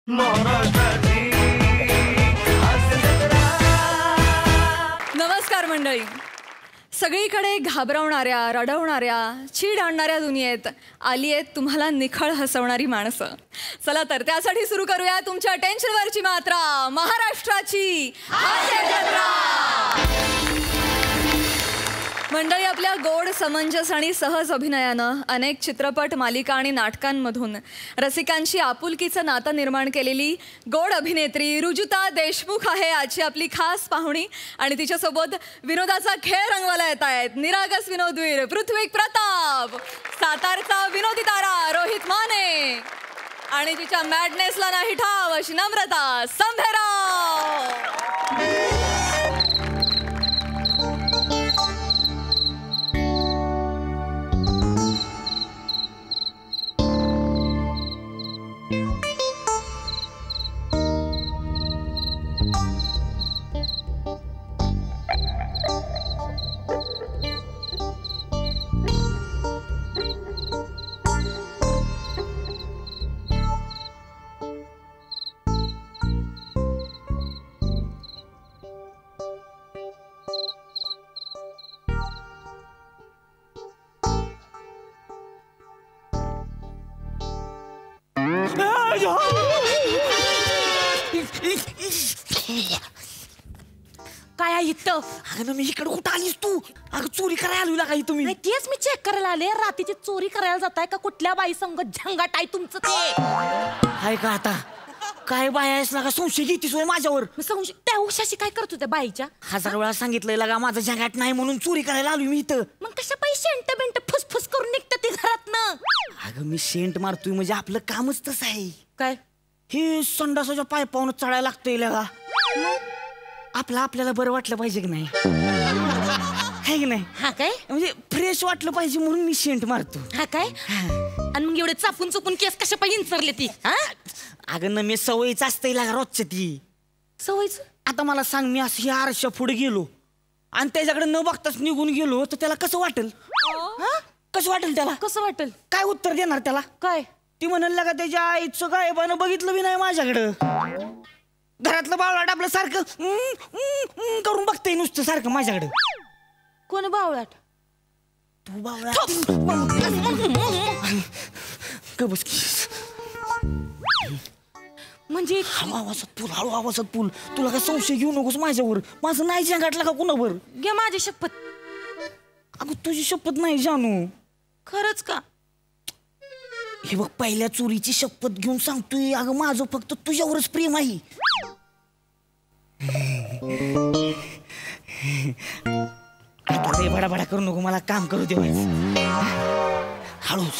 नमस्कार मंडळी. सगळीकडे घाबरवणाऱ्या, रडवणाऱ्या, चीड आणणाऱ्या दुनियेत आली आहेत तुम्हाला निखळ हसवणारी माणसं. चला तर त्यासाठी सुरू करूया तुमच्या टेन्शनवरची मात्रा, महाराष्ट्राची हास्य जत्रा. मंडळी, आपल्या गोड, समंजस आणि सहज अभिनयानं अनेक चित्रपट, मालिका आणि नाटकांमधून रसिकांशी आपुलकीचं नातं निर्माण केलेली गोड अभिनेत्री रुजुता देशमुख आहे आजची आपली खास पाहुणी. आणि तिच्यासोबत विनोदाचा खेळ रंगवायला येत आहेत निरागस विनोदवीर पृथ्वी प्रताप, सातारचा विनोदी तारा रोहित माने आणि तिच्या मॅडनेसला नाही ठाव अशी नम्रता संभेराव. काय इथं? अगं मी इकडे कुठं आलीस तू? अगं चोरी करायला आलो का तुम्ही? तेच मी चेक करायला आले. रात्रीची चोरी करायला जाताय का कुठल्या बाई संग झंगाट आहे तुमचं? ते हाय का आता काय बाय आहेस ना का? संशय घेतीस होय माझ्यावर? त्या उशाशी काय करतो त्या बाईच्या? 1000 वेळा सांगितलंय लगा माझं झंगाट नाही म्हणून चोरी करायला आलो मी इथं. मग कशा पैसे शेंट बिंट फुसफुस करून निघतं ते घरातनं? अगं मी शेंट मारतोय म्हणजे आपलं कामच तसं आहे. काय हे संडासाच्या पायपावून चढायला लागतंय लगा. आपल्याला बरं वाटलं पाहिजे की नाही? है की नाही? हा काय म्हणजे फ्रेश वाटलं पाहिजे म्हणून मी शेंट मारतो. हा काय? आणि मग एवढे चापून चुपून केस कशा पाहिजे इंचरले ती? अगं न मी सवयीच असते लागा रोजच्या ती सवयच. आता मला सांग, मी असं आरशा पुढे गेलो आणि त्याच्याकडे न बघताच निघून गेलो तर त्याला कसं वाटेल? कसं वाटेल त्याला? कसं वाटेल? काय उत्तर देणार त्याला? काय ती म्हणाल लागा त्याच्या आईचं गायबानं बघितलं बी नाही माझ्याकडं. घरातलं बावळाट आपलं सारखं करून बघतंय नुसतं सारखं माझ्याकडे. कोण बावळाट? तू बावळाट. म्हणजे हळू आवाजात पूल. तुला काय संशय घेऊ नकोस माझ्यावर. माझं नाही झंगाटला का कुणावर? घे माझी शपथ. अगं तुझी शपथ नाही जानू. खरंच का? हे बघ, पहिल्या चोरीची शपथ घेऊन सांगतोय. अगं माझं फक्त तुझ्यावरच प्रेम आहे. आता लय बडाबडा करू नको, मला काम करू दे. हळूच.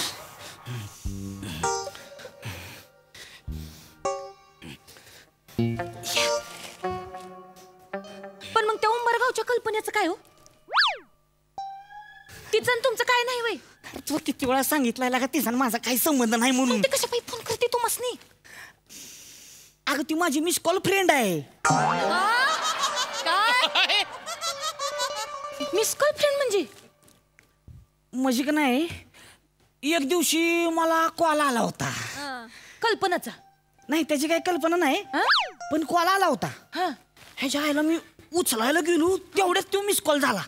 पण मग त्या उंबरगावच्या कल्पनेचं काय हो? तिचं आणि तुमचं काय नाही वय? तू किती वेळा सांगितलं का तिचा माझा काही संबंध नाही म्हणून? ते कशा फोन करते तू मसनी? अगं ती माझी मिस कॉल फ्रेंड आहे. मिस कॉल फ्रेंड म्हणजे का नाही, एक दिवशी मला कॉल आला होता. कल्पनाचा? नाही, त्याची काही कल्पना नाही, पण कॉल आला होता. ह्याच्या आईला मी उचलायला गेलो तेवढ्याच तो मिस कॉल झाला.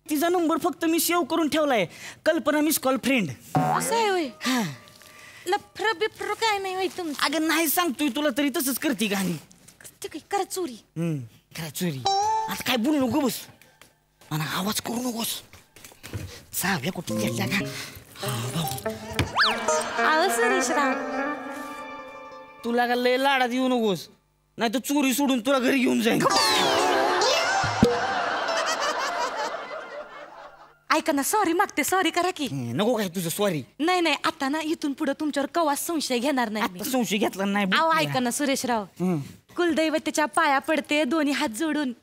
तिचा नंबर फक्त मी सेव्ह करून ठेवलाय, कल्पना मिस कॉल फ्रेंड. असं आहे होय? लफर बिफर काय नाही होय तुमचं? अगं नाही सांगतोय तुला तरी तसंच करते गाणी. करा चोरी. करा चोरी. आता काय बोलू नको, बस मला आवाज करू नकोस. साव्या कुठे गेल्या का? तुला का लय लाडात येऊ नकोस, नाही तर चोरी सोडून तुला घरी घेऊन जाईन. ऐका ना, सॉरी मागते, सॉरी करा की. नको काय तुझं सॉरी. नाही आता ना इथून पुढे तुमच्यावर कवाच संशय घेणार नाही. संशय घेतला नाही. ऐका ना सुरेशराव, कुलदैवतेच्या पाया पडते दोन्ही हात जोडून.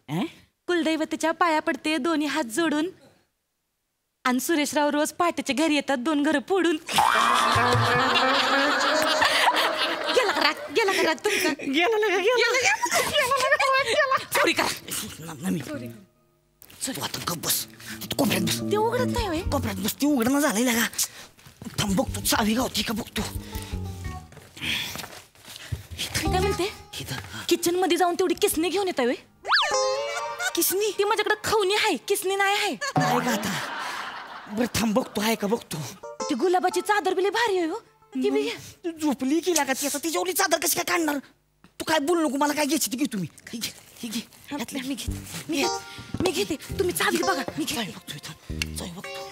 कुलदैवतेच्या पाया पडते दोन्ही हात जोडून. आणि सुरेशराव रोज पहाटेच्या घरी येतात 2 घरं फोडून. गेला का तुमचा? चोरी करा. तू आता गप बस, कोपऱ्यात बस. ते उघडत नाही होय? कोपऱ्यात बस, ते उघडणं झालंय का? थांब बघतो चावी गावती का बघतो. किचन मध्ये जाऊन तेवढी किसनी घेऊन येता वे. किसनी ती माझ्याकडे खवणी आहे, किसनी नाही आहे. आहे का आता? बरं थांब बघतो, आहे का बघतो. ती गुलाबाची चादर बिले भारी आहे हो. ती बी घ्या. तू झोपली की लागा त्याचा तिच्यावरी चादर कशी काय काढणार? तू काय बोलू नको, मला काय घ्यायची ती घे तुम्ही. ही घे, ही घे. यातल्या मी घेते, तुम्ही चादर बघा. मी जाय घेते. बघतो इथं, जाय बघतो.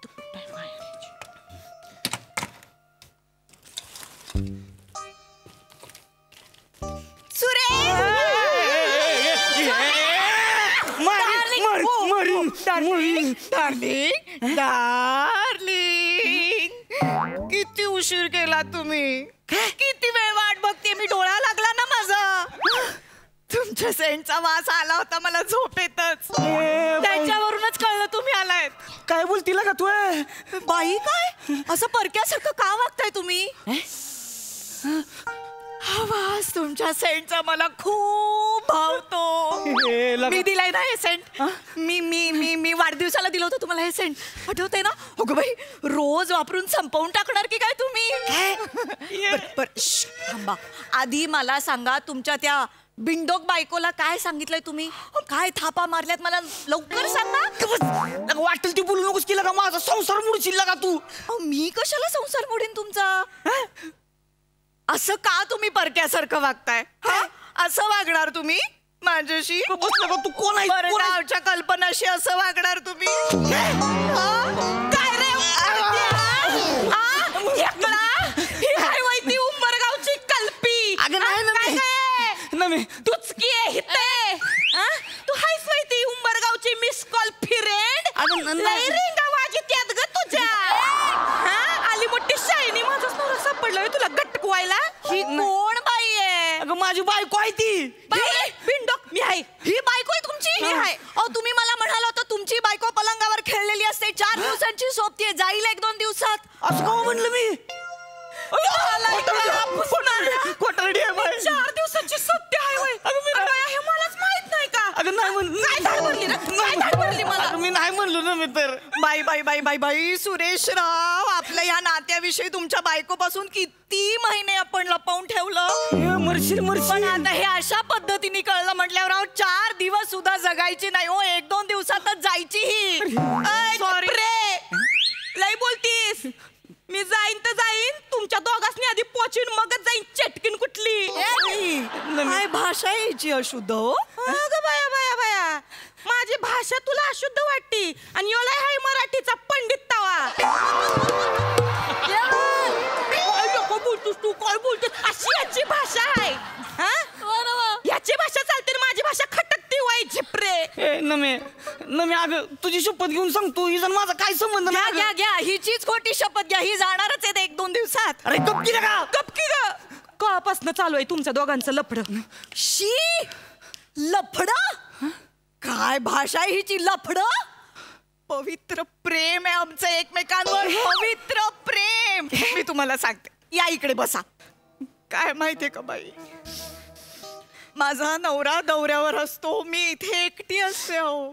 तू कुठं आहे माया? किती उशीर केला तुम्ही? किती वेळ वाट बघते मी, डोळा लागला ना माझा. तुमच्या सेंटचा वास आला होता मला झोपेतच. त्याच्यावरूनच कळलं तुम्ही आलायत. काय बोलती लागा तू? बाई काय असं परक्यासारखं का वागताय तुम्ही? हा वास तुमच्या सेंटचा मला खूप भावतो. मी दिलाय ना हे सेंट. मी वाढदिवसाला दिलं होतं तुम्हाला हे सेंट, आठवतंय ना? अगं बाई, रोज वापरून संपवून टाकणार की काय तुम्ही? बरं, थांबा. आधी मला सांगा, तुमच्या त्या बिंडोक बायकोला काय सांगितलंय तुम्ही? काय थापा मारल्यात मला लवकर सांगा. वाटेल ती बोलू नकोस की लागा, माझा संसार मुडशील लागा तू. मी कशाला संसार मोडीन तुमचा? असं का तुम्ही परक्यासारखं वागताय? असं वागणार तुम्ही माझ्याशी? तू कोण आहे? बरं, नावच्या कल्पनाशी असं वागणार तुम्ही? काय रे ही काय माहिती उंबरगावची कल्पी? अगं नाही तुचकी आहे तू हायस माहिती उंबरगावची मिस कॉल फ्रेंड. नाही रिंगा वाजी त्यात ग तुझ्या. आली मोठी शायनी, माझाच नवरा सापडलाय तुला गटकवायला. ही कोण बाई आहे? अगं माझी बायको आहे ती. बिंडोक मी आहे. ही बायको आहे तुमची? मी आहे. तुम्ही मला म्हणाला होता तुमची बायको पलंगावर खेळलेली असते, 4 दिवसांची सोबतीये, जाईल 1-2 दिवसात. असं का म्हणलं मी? 4 दिवसाची सत्य आहे होय. हे मलाच माहित नाही का? अगं नाही म्हणलं. काय धाड भरली ना? काय धाड भरली मला? मी नाही म्हणलो ना मी तर. बाई बाई बाई बाई बाई सुरेश राव, आपल्या या नात्याविषयी तुमच्या बायकोपासून किती महिने आपण लपवून ठेवलं. मरशील पण आता हे अशा पद्धतीने कळलं म्हटल्यावर 4 दिवस सुद्धा जगायची नाही हो, 1-2 दिवसातच जायची ही. सॉरी रे, लई बोलतीस. मी जाईन तर जाईन, तुमच्या दोघांनी आधी पोचीन मगच जाईन चटकीन कुठली. काय भाषा यायची अशुद्ध हो? बाया बाया बाया, माझी भाषा तुला अशुद्ध वाटती आणि योला हाय मराठीचा पंडित तवा. तू काय बोलतोस? अशी याची भाषा आहे. याची भाषा चालते, माझी भाषा खटकती वाई झिपरे. नमे अगं तुझी शपथ घेऊन सांगतो, ही जण माझा काय संबंध नाही. घ्या घ्या, हिचीच खोटी शपथ घ्या. ही जाणारच आहेत 1-2 दिवसात. अरे गपकी नका. गपकी ग. कळापासनं चालू आहे तुमच्या दोघांचं लफडं. शी लफड? काय भाषा आहे हिची? लफड? पवित्र प्रेम आहे आमचं एकमेकांवर. पवित्र प्रेम. मी तुम्हाला सांगते, या इकडे बसा. काय माहितीये का बाई, माझा नवरा दौऱ्यावर असतो, मी इथे एकटी असते हो.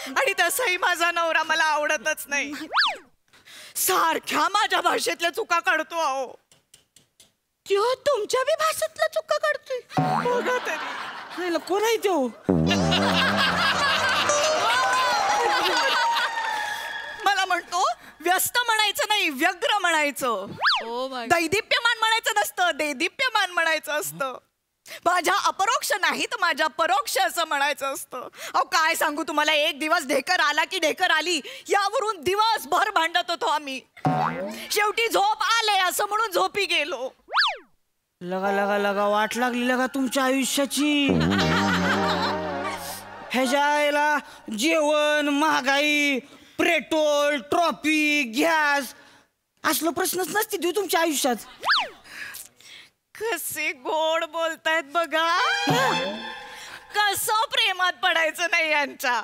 आणि तसंही माझा नवरा मला आवडतच नाही. सारख्या माझ्या भाषेतल्या चुका काढतो अहो. त्यो तुमच्या बी भाषेतला चुका काढतोय. बघा तरी. कोण आहे तो? मला म्हणतो व्यस्त म्हणायचं नाही, व्यग्र म्हणायचं. दैदिप्यमान म्हणायचं नसतं, देदीप्यमान म्हणायचं असतं. माझ्या अपरोक्ष नाही तर माझ्या परोक्ष असं म्हणायचं असतं. अहो काय सांगू तुम्हाला, एक दिवस ढेकर आला की ढेकर आली यावरून दिवसभर भांडत होतो आम्ही. शेवटी झोप आले असं म्हणून झोपी गेलो. लगा लगा लगा वाट लागली लगा तुमच्या आयुष्याची. ह्याच्या आईला जेवण, महागाई, पेट्रोल, ट्रॉफी, गॅस असलं प्रश्नच नसते देऊ तुमच्या आयुष्यात. कसे गोड बोलतायत बघा. कसं प्रेमात पडायचं नाही यांच्या.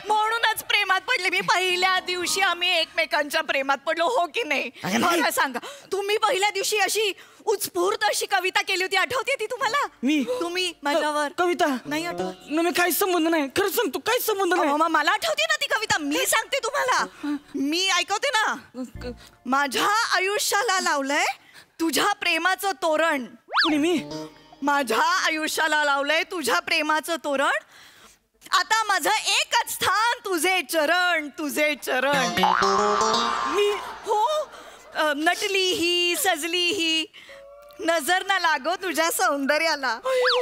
म्हणूनच प्रेमात प्रेमात पडले. मी पहिल्या दिवशी आम्ही एकमेकांच्या प्रेमात पडलो, हो की नाही? अगं नाही. मला सांगा, तुम्ही पहिल्या दिवशी अशी उत्स्फूर्त अशी कविता केली होती, आठवते ती तुम्हाला? तुम्ही माझ्यावर कविता नाही आठवत? मी काही संबंध नाही, खरं सांगतो काही संबंध नाही. मग मला आठवते ना ती कविता, मी सांगते तुम्हाला, मी ऐकवते ना. माझ्या आयुष्याला लावलंय तुझ्या प्रेमाचं तोरण. कुणी मी? माझ्या आयुष्याला लावलंय तुझ्या प्रेमाचं तोरण. आता माझं एकच स्थान तुझे चरण, तुझे चरण. मी हो नटली ही सजली ही नजर ना लागो तुझ्या सौंदर्याला.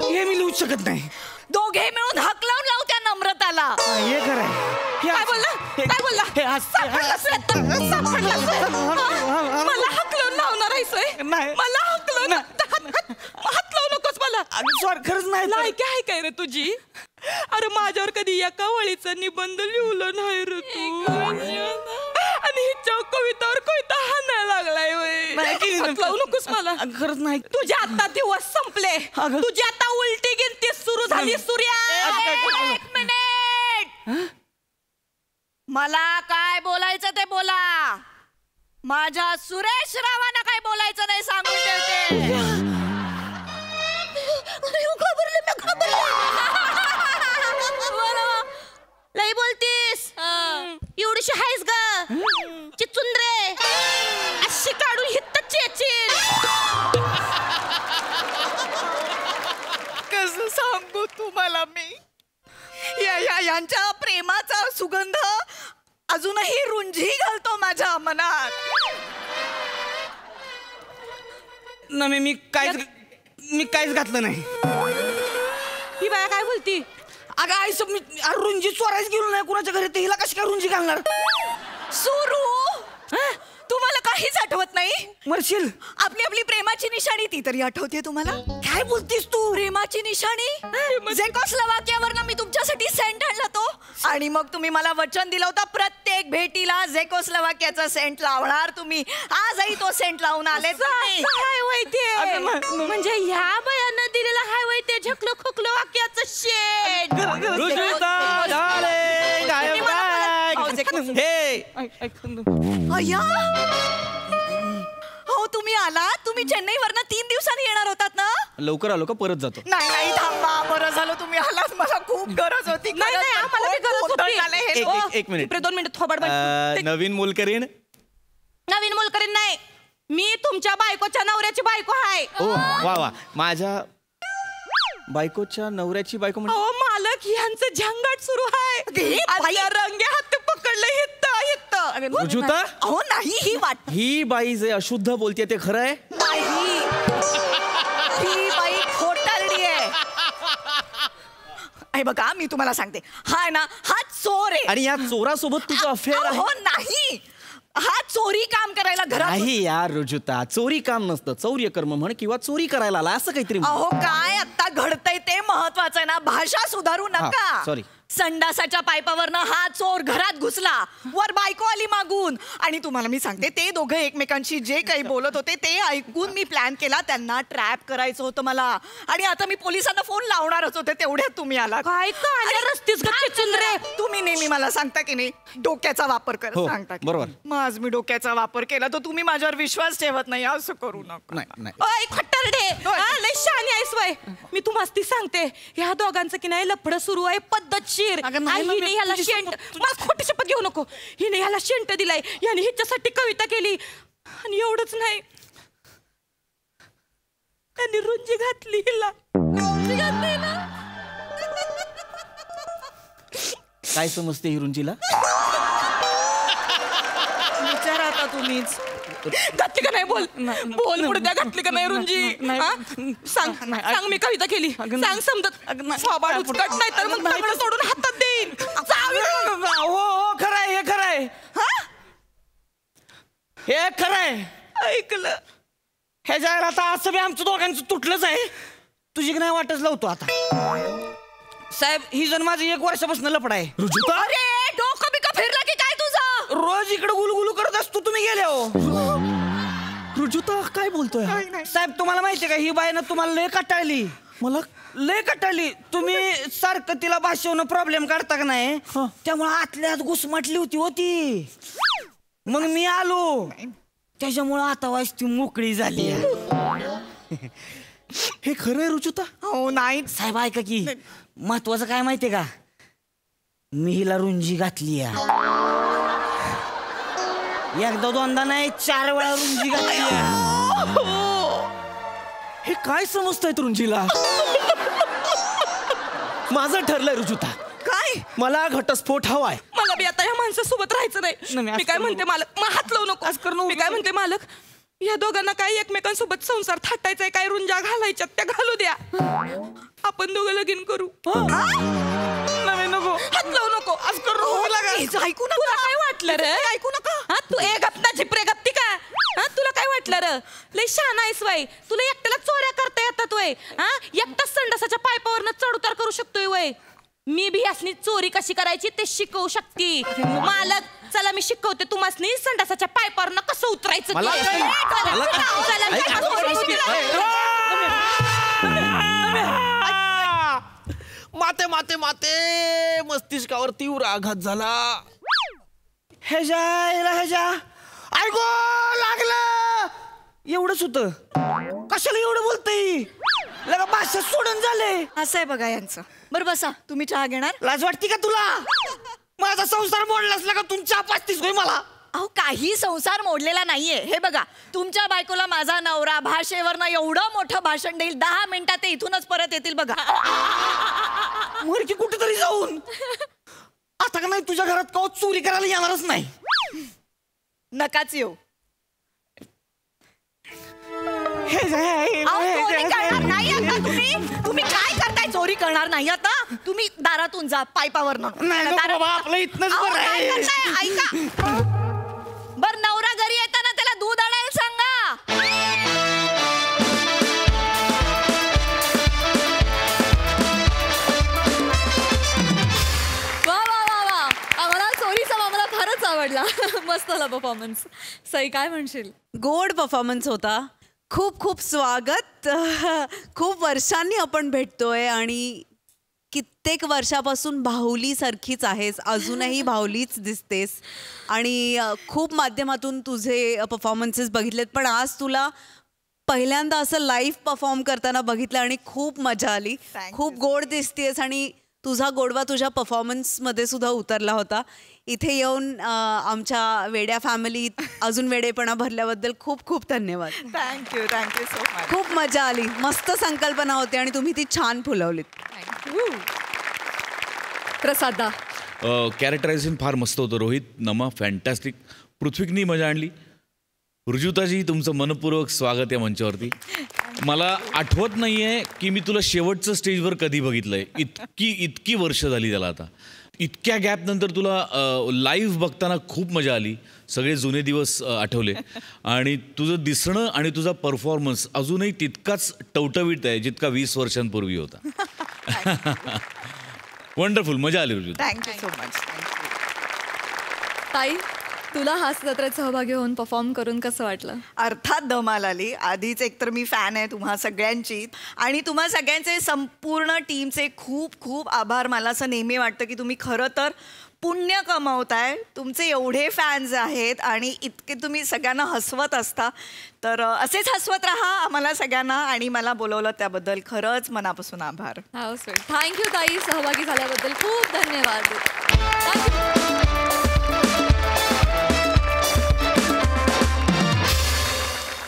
हे मी लिहू शकत नाही. दोघे मिळून हक लावून लावू त्या नम्रताला. हे खरं आहे. काय बोलला? काय बोलला? मला हकलून लावणार आहेस होय? नाही. मला हकलून हात लावू नकोस मला. सॉरी, खरंच नाही. लायकी आहे काय रे तुझी? अरे माझ्यावर कधी एका वळीचा निबंध लिहिलं नाही रे तू. आणि हिच्या कवितावर कविता हाणायला लागलाय हात लावू नकोस मला. खरंच नाही. तुझे आता दिवस संपले. अगं. तुझी आता उलटी गिनती सुरू झाली. सूर्या, एक मिनिट. मला काय बोलायचं ते बोला. माझ्या सुरेश रावांना काय बोलायचं नाही सांगून ठेवते. लई बोलतीस. एवढीशी आहेस ग चिचुंद्रे. अशी काढून हितच येशील. कसं सांगू तुम्हाला मी, यांच्या प्रेमाचा सुगंध अजूनही रुंजी घालतो माझ्या मनात. मी काहीच घातलं नाही. ही बाया काय बोलती? अगं आई सब मी रुंजी चोरायच गेलो नाही कुणाच्या घरी, ते हिला कशी काय रुंजी घालणार? सुरू तुम्हाला काहीच आठवत नाही? मरशील. आपली आपली प्रेमाची निशाणी ती तरी आठवते तुम्हाला? काय बोलतीस तू? प्रेमाची निशाणी झेकोस्लोवाकियावरनं मी तुमच्यासाठी सेंट आणला तो. आणि मग तुम्ही मला वचन दिलं होतं प्रत्येक भेटीला झेकोस्लोवाकियाचा सेंट लावणार तुम्ही. आजही तो सेंट लावून आले तुम्ही. म्हणजे ह्या बायानं दिलेला हाय वय ते झकलो खोकलो वाक्याचं शेट. अय्या हो तुम्ही आलात. तुम्ही चेन्नईवरनं 3 दिवसांनी येणार होतात ना? लवकर आलो का परत जातो? नाही नाही थांबा, बरं झालं तुम्ही आलात. मला खूप गरज होती. नाही नाही आम्हाला बी गरज होती. एक मिनिट. 2 मिनिट थोबाड बंद. नवीन मोलकरीण. नवीन मोलकरीण नाही, मी तुमच्या बायकोच्या नवऱ्याची बायको आहे. ओ वा वा. माझ्या बायकोच्या नवऱ्याची बायको म्हणजे? हो मालक, यांचं झंगाट सुरू आहे. आता रंगे हात पकडलं हित्त. रुजुता, अहो नाही ही वाट ही बाई जे अशुद्ध बोलते ते खरं आहे? नाही, ही बाई खोटारडी आहे. हे बघा मी तुम्हाला सांगते, हा आहे ना हा चोर आहे. आणि या चोरासोबत तुझं अफेअर आहे? हो नाही, हा चोरी काम करायला घरात. नाही यार रुजुता, चोरी काम नसतं, चौर्य कर्म म्हण किंवा चोरी करायला आला असं काहीतरी. अहो काय आता घडतंय ते महत्वाचं आहे ना. भाषा सुधारू नका. सॉरी. संडासाच्या पाईपावरनं हा चोर घरात घुसला, वर बायको आली मागून. आणि तुम्हाला मी सांगते, ते दोघं एकमेकांशी जे काही बोलत होते ते ऐकून मी प्लॅन केला. त्यांना ट्रॅप करायचं होतं मला. आणि आता मी पोलिसांना फोन लावणारच होते, तेवढ्यात तुम्ही आला. काय काय रस्तीच रे तुम्ही नेहमी मला सांगता की नाही डोक्याचा वापर कर, हो, सांगता की बरोबर. मग आज मी डोक्याचा वापर केला तर तुम्ही माझ्यावर विश्वास ठेवत नाही. असं करू नका. नाही. ओय खट्टरडे, लय शहाणी आहेस वय. मी तुम्हाला ती सांगते, ह्या दोघांचं की नाही लफडं सुरू आहे पद्धतशीर. हिने ह्याला शेंट, मला खोटी शपथ घेऊ नको, हिने ह्याला शेंट दिलाय, याने हिच्यासाठी कविता केली. आणि एवढंच नाही, त्यांनी रुंजी घातली हिला. काय समजते ही रुंजीला? विचारा आता तुम्हीच. घातली का नाही? बोल बोल पुढे त्या घातली का नाही रुंजी? सांग सांग, मी कविता केली. सांग समजत नाही तर मग सगळं सोडून हातात देईन. हो खरंय, हे खरंय, हे खरंय. ऐकलं हे जायला आता असं बी आमचं दोघांचं तुटलंच आहे. तुझी की नाही वाटच लावतो आता. साहेब ही जण माझं 1 वर्षापासून लपड आहे. रुजुता, अरे डोकं बिकं फिरलं की काय तुझं? रोज इकडे गुलगुलू करत असतो, तुम्ही गेले हो. रुजुता काय बोलतोय? साहेब तुम्हाला माहितीये का, ही बाईनं तुम्हाला लय कटाळली. मला लय कटाली. तुम्ही सारखं तिला भाषेवरून प्रॉब्लेम काढता का नाही, त्यामुळे आतल्या आत घुसमटली होती. मग मी आलो, त्याच्यामुळे आता वाईस ती मोकळी झाली. हे खरं आहे रुजुता? हो नाही साहेब ऐका की, महत्वाचं काय माहितीये का, मी हिला रुंजी घातली. एकदा दोनदा नाही 4 वेळा रुंजी घातली. हे काय समजताय रुंजीला? माझं ठरलंय रुजुता, काय मला घटस्फोट हवाय. मला बी आता या माणसासोबत राहायचं नाही. मी काय म्हणते मालक, मग हात लावू नको. मी काय म्हणते मालक, या दोघांना काय एकमेकांसोबत संसार थाटायचाय, काय रुंजा घालायच्यात त्या घालू द्या. आपण दोघं लगीन करू. नको हात लावू नको. आज करू ऐकू नका. काय वाटलं रे? ऐकू नका. हा तू एक गप्पा झिपरे गप्पी का? हा तुला काय वाटलं रे? लय शहाणा आहेस वय. तुला एकट्याला चोऱ्या करता येतात वय? हा एकटाच संडासाच्या पायपावरनं चढ उतार करू शकतोय वय? मी भी असली चोरी कशी करायची ते शिकवू शकते. मालक चला मी शिकवते तुम्हासनी संडासाच्या पायपावरनं कसं उतरायचं ते. माते माते माते मस्तिष्कावर तीव्र आघात झाला. ह्याच्या ऐको लागलं. एवढंच होतं. कशाला एवढं बोलतय? लगा भाषा सोडून झाले. असं आहे बघा यांचं. बरं बसा, तुम्ही चहा घेणार? लाज वाटते का तुला? माझा संसार मोडलास का तुमच्या पास्तीस होय मला. अहो काही संसार मोडलेला नाहीये. हे बघा, तुमच्या बायकोला माझा नवरा भाषेवरनं एवढं मोठं भाषण देईल, 10 मिनिटात ते इथूनच परत येतील बघा. मर की कुठेतरी जाऊन. आता का नाही तुझ्या घरात का चोरी करायला येणारच नाही. नकाच येऊ. तुम्ही काय करताय? चोरी करणार नाही आता. तुम्ही दारातून जा पायपावरनं. आपलं इथनच बरं आहे. ऐका बर, नवरा घरी येताना त्याला दूध आणायला सांगा. वा वा वा वा, आम्हाला चोरीचा मामला फारच आवडला. मस्त झाला परफॉर्मन्स. सई काय म्हणशील? गोड परफॉर्मन्स होता. खूप खूप स्वागत. खूप वर्षांनी आपण भेटतोय आणि कित्येक वर्षापासून बाहुली सारखीच आहेस, अजूनही बाहुलीच दिसतेस. आणि खूप माध्यमातून तुझे परफॉर्मन्सेस बघितलेत, पण आज तुला पहिल्यांदा असं लाईव्ह परफॉर्म करताना बघितलं आणि खूप मजा आली. खूप गोड दिसतेस आणि तुझा गोडवा तुझ्या परफॉर्मन्समध्ये सुद्धा उतरला होता. इथे येऊन आमच्या वेड्या फॅमिलीत अजून वेडेपणा भरल्याबद्दल खूप खूप धन्यवाद. Thank you so much. खूप मजा आली. मस्त संकल्पना होती आणि तुम्ही ती छान फुलवलीत. प्रसादा कॅरेक्टरायझेशन फार मस्त होतं. रोहित, नमा फॅन्टॅस्टिक. पृथ्वीकनी मजा आणली. रुजुताजी तुमचं मनपूर्वक स्वागत या मंचावरती. मला आठवत नाही आहे की मी तुला शेवटचं स्टेजवर कधी बघितलंय. इतकी वर्ष झाली त्याला आता. इतक्या गॅपनंतर तुला लाईव्ह बघताना खूप मजा आली. सगळे जुने दिवस आठवले आणि तुझं दिसणं आणि तुझा परफॉर्मन्स अजूनही तितकाच टवटवीत आहे जितका 20 वर्षांपूर्वी होता. वंडरफुल, मजा आली रुजुता. Thank you so much. ताई, तुला हास्य जत्रेत सहभागी होऊन परफॉर्म करून कसं वाटलं? अर्थात धमाल आली. आधीच एकतर मी फॅन आहे तुम्हा सगळ्यांची आणि तुम्हा सगळ्यांचे संपूर्ण टीमचे खूप खूप आभार. मला असं नेहमी वाटतं की तुम्ही खरं तर पुण्य कमावताय. तुमचे एवढे फॅन्स आहेत आणि इतके तुम्ही सगळ्यांना हसवत असता. तर असेच हसवत राहा आम्हाला सगळ्यांना आणि मला बोलवलं त्याबद्दल खरंच मनापासून आभार. थँक्यू ताई, सहभागी झाल्याबद्दल खूप धन्यवाद.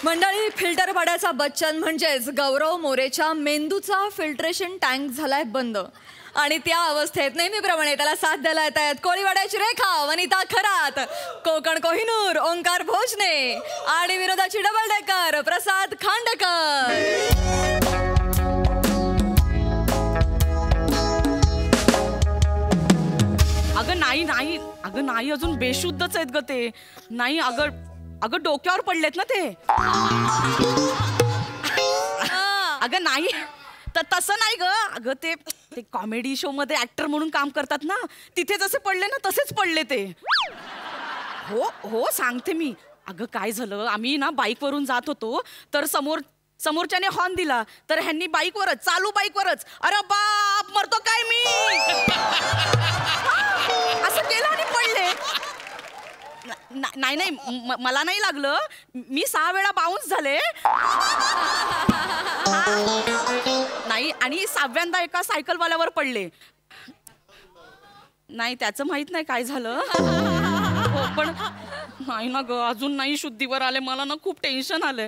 मंडळी, फिल्टर पाड्याचा बच्चन म्हणजेच गौरव मोरेच्या मेंदूचा फिल्ट्रेशन टँक झालाय बंद आणि त्या अवस्थेत नेहमीप्रमाणे त्याला साथ द्यायला येत आहेत कोळीवाड्याची रेखा, वनिता खरात, कोकण कोहिनूर ओंकार भोजने आणि विनोदाची डबल डेकर प्रसाद खांडेकर. अगं नाही अजून बेशुद्धच आहेत ग ते. नाही अगं डोक्यावर पडलेत ना ते. अगं नाही तर तसं नाही ग. अगं ते कॉमेडी शो मध्ये ऍक्टर म्हणून काम करतात ना, तिथे जसे पडले ना तसेच पडले ते. हो सांगते मी. अगं काय झालं, आम्ही ना बाईकवरून जात होतो तर समोर समोरच्याने हॉर्न दिला तर ह्यांनी बाईकवरच चालू बाईकवरच अरे बाप मरतो काय मी असं केलं आणि पडले. नाही नाही मला नाही लागलं, मी 6 वेळा बाउन्स झाले. नाही आणि 6व्यांदा एका सायकलवाल्यावर पडले. नाही त्याचं माहित नाही काय झालं. हो पण नाही ना ग, अजून नाही शुद्धीवर आले. मला ना खूप टेन्शन आलंय.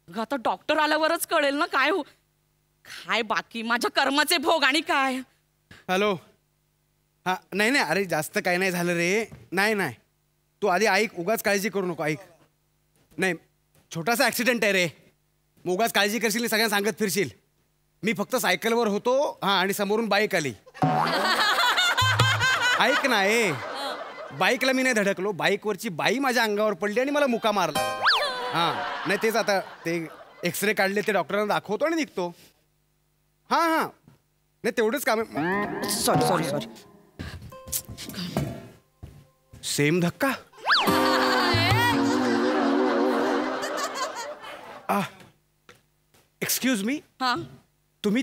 आता डॉक्टर आल्यावरच कळेल ना काय काय बाकी माझ्या कर्माचे भोग आणि काय. हॅलो. हां नाही नाही अरे जास्त काही नाही झालं रे. नाही नाही तू आधी ऐक, उगाच काळजी करू नको. ऐक नाही छोटासा ॲक्सिडेंट आहे रे. मग उगाच काळजी करशील सगळ्यांना सांगत फिरशील. मी फक्त सायकलवर होतो हां आणि समोरून बाईक आली. ऐक ना ए, बाईकला मी नाही धडकलो, बाईकवरची बाई माझ्या अंगावर पडली आणि मला मुका मारला. हां नाही तेच आता ते एक्सरे काढले ते डॉक्टरांना दाखवतो आणि निघतो. हां हां नाही तेवढंच काम आहे. Sorry sorry sorry. सेम धक्का. Excuse me. हा तुम्ही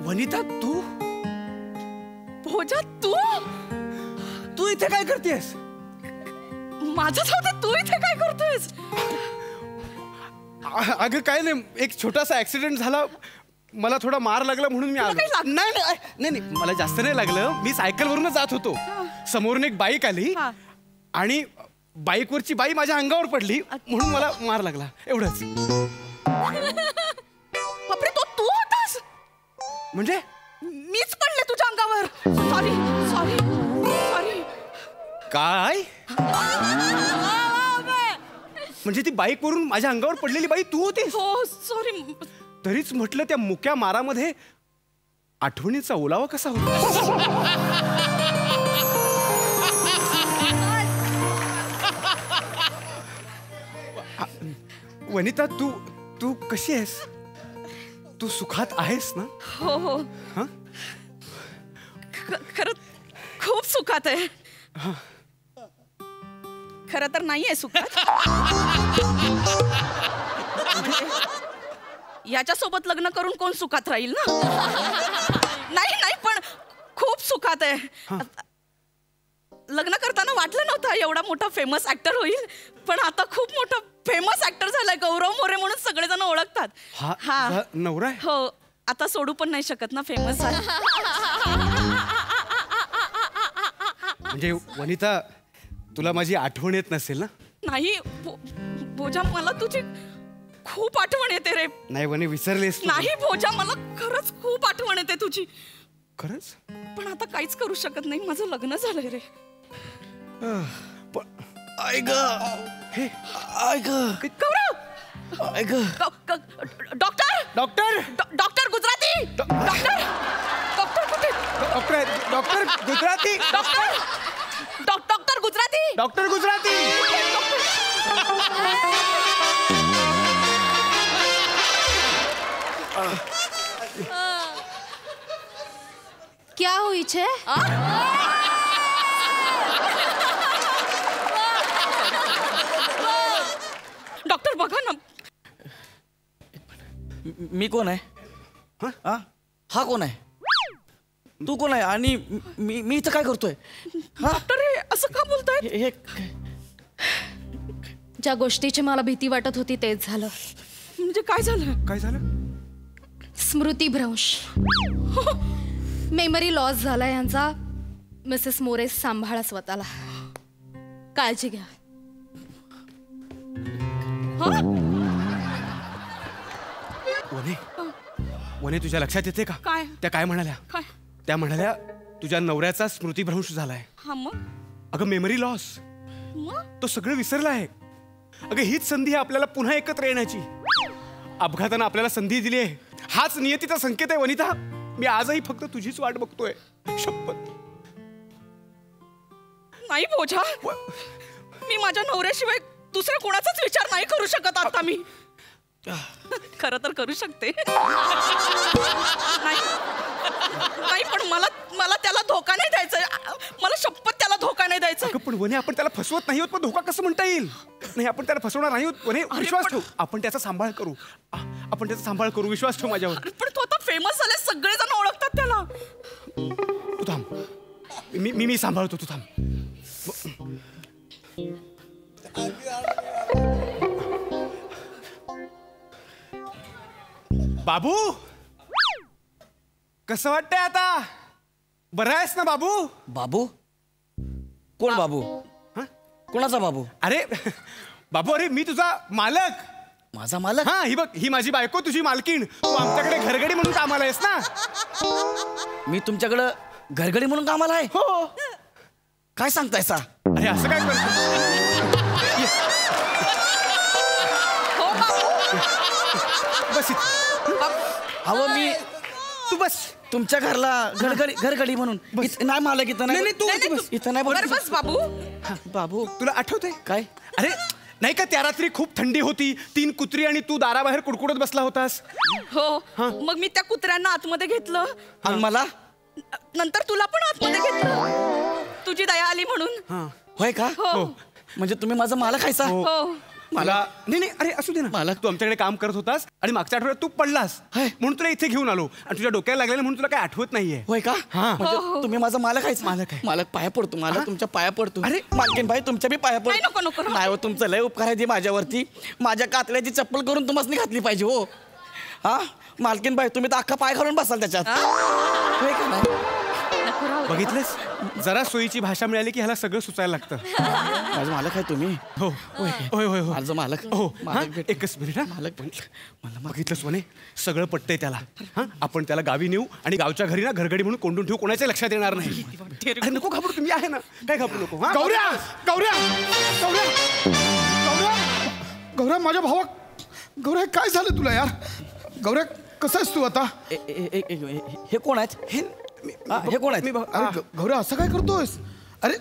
वनिता तू भोजा तू तू इथे काय करतेस? माझ्याच होतं, तू इथे काय करतोयस? अगं काय नाही, एक छोटासा ऍक्सिडेंट झाला, मला थोडा मार लागला म्हणून मी आलो. नाही नाही नाही मला जास्त नाही लागलं. मी सायकलवरूनच जात होतो, समोरून एक बाईक आली आणि बाईकवरची बाई माझ्या अंगावर पडली म्हणून मला मार लागला एवढंच. बापरे तू होतास? म्हणजे मीच पडले तुझ्या अंगावर. Sorry sorry sorry. काय म्हणजे ती बाईक वरून माझ्या अंगावर पडलेली बाई तू होतीस? हो सॉरी. तरीच म्हटलं त्या मुक्या मारामध्ये आठवणीचा ओलावा कसा होता. वनिता तू तू कशी आहेस? तू सुखात आहेस ना? हो हो हा खरं खूप सुखात आहे. खरं तर नाही आहे सुखात. याच्यासोबत लग्न करून कोण सुखात राहील ना. नाही नाही पण खूप सुखात आहे. लग्न करताना वाटलं नव्हतं एवढा मोठा फेमस ऍक्टर होईल, पण आता खूप मोठा फेमस ऍक्टर झालाय. गौरव मोरे म्हणून सगळेजण ओळखतात. हा नवरा आहे? हो आता सोडू पण नाही शकत ना, फेमस आहे. म्हणजे वनिता तुला माझी आठवण येत नसेल ना? नाही भोजा मला तुझी खूप आठवण येते रे. नाही वनी विसरलेस तू? नाही भोजा मला खरंच खूप आठवण येते तुझी. खरंच? पण आता काहीच करू शकत नाही, माझं लग्न झालंय रे. ऐक हे ऐक गौरव ऐक doctor doctor doctor Gujarati doctor doctor कुठे? Doctor Gujarati doctor Gujarati doctor Gujarati. क्या हुई छे? डॉक्टर बघा ना. मी कोण आहे? हा कोण आहे? तू कोण आहे आणि मी इथं काय करतोय? डॉक्टर हे असं का बोलताय? हे ज्या गोष्टीची मला भीती वाटत होती तेच झालं. म्हणजे काय झालं? काय झालं? स्मृतिभ्रंश. मेमरी लॉस झाला यांचा. मिसेस मोरे सांभाळा स्वतःला, काळजी घ्या. वने वने तुझ्या लक्षात येते का? काय? त्या काय म्हणाल्या? काय? त्या म्हणाल्या तुझ्या नवऱ्याचा स्मृतिभ्रंश झालाय. हा मग अगं मेमरी लॉस. तो सगळं विसरला आहे. अगं हीच संधी आहे आपल्याला पुन्हा एकत्र येण्याची. अपघातानं आपल्याला संधी दिली आहे. हाच नियतीचा संकेत आहे वनिता. मी आजही फक्त तुझीच वाट बघतोय. शपथ. नाही भोजा, मी माझ्या नवऱ्याशिवाय दुसऱ्या कोणाचाच विचार नाही करू शकत आता मी. खरं तर करू शकते. नाही पण मला त्याला धोका नाही द्यायचा. मला शपथ त्याला धोका नाही द्यायचा. पण वने आपण त्याला फसवत नाही आहोत, पण धोका कसं म्हणता येईल? नाही आपण त्याला फसवणार नाही आहोत वने, विश्वास ठेव. आपण त्याचा सांभाळ करू, विश्वास ठेव माझ्यावर. पण तो आता फेमस झाले, सगळेजण ओळखतात त्याला. तू थांब, मी सांभाळतो, तू थांब. बाबू कसं वाटतंय आता? बरं आहेस ना बाबू? बाबू? कोण बाबू? कोणाचा बाबू? अरे बाबू, अरे मी तुझा मालक. माझा मालक? हा, ही बघ, ही माझी बायको, तुझी मालकीण. तू आमच्याकडे घरगडी म्हणून कामाला आहेस ना? मी तुमच्याकडं घरगडी म्हणून कामाला आहे? हो. काय सांगतायसा? अरे असं काय करतो? बस अहो मी तू बस. तुमच्या घरला घरगडी म्हणून नाही मालक इथं नाही. तू इथं नाही बोल. बस बाबू. बाबू तुला आठवतंय काय? अरे नाही का, त्या रात्री खूप थंडी होती, 3 कुत्री आणि तू दाराबाहेर कुडकुडत बसला होतास. हो, मग मी त्या कुत्र्यांना आतमध्ये घेतलं. आणि मला नंतर तुला पण आतमध्ये घेतलं, तुझी दया आली म्हणून. होय का? हो. म्हणजे तुम्ही माझा मालक आहेसा? हो. मला नाही, अरे असू दे ना. मालक तू आमच्याकडे काम करत होतास आणि मागच्या आठवड्यात तू पडलास म्हणून तुला इथे घेऊन आलो, आणि तुझ्या डोक्याला लागलेलं म्हणून तुला काय आठवत नाहीये. होय का? म्हणजे तुम्ही माझा मालक आहेस? मालक आहे. मालक पाया पडतो, मालक तुमच्या पाया पडतो. अरे मालकीन भाई तुमच्या बी पाया नाही, पडतो. नको. नाही हो, तुमचं लय उपकार आहे माझ्यावरती. माझ्या कातल्याची चप्पल करून तुम्हाला घातली पाहिजे हो. हा मालकीन भाई, तुम्ही तर अख्खा पाय घालून बसाल त्याच्यात. होय का नाही? बघितलंस, जरा सोयीची भाषा मिळाली की ह्याला सगळं सुचायला लागतं. माझं मालक आहे तुम्ही? हो होय होय हो. माझं मालक. हो मालक एकच मिनिट. हा मालक मला बघितलं सोने, सगळं पटतंय त्याला. हा, आपण त्याला गावी नेऊ आणि गावच्या घरी ना घरगडी म्हणून कोंडून ठेवू, कोणाच्या लक्षात येणार नाही. अरे नको घाबरू, तुम्ही आहे ना, काय घाबरू नको. गौऱ्या गौऱ्या गौऱ्या गौऱ्या गौऱ्या माझ्या भावा, गौऱ्या काय झालं तुला यार? गौऱ्या कसं आहेस तू आता? हे कोण आहेत? हे कोण आहेत? अरे गौऱ्या असं काय करतोयस? अरे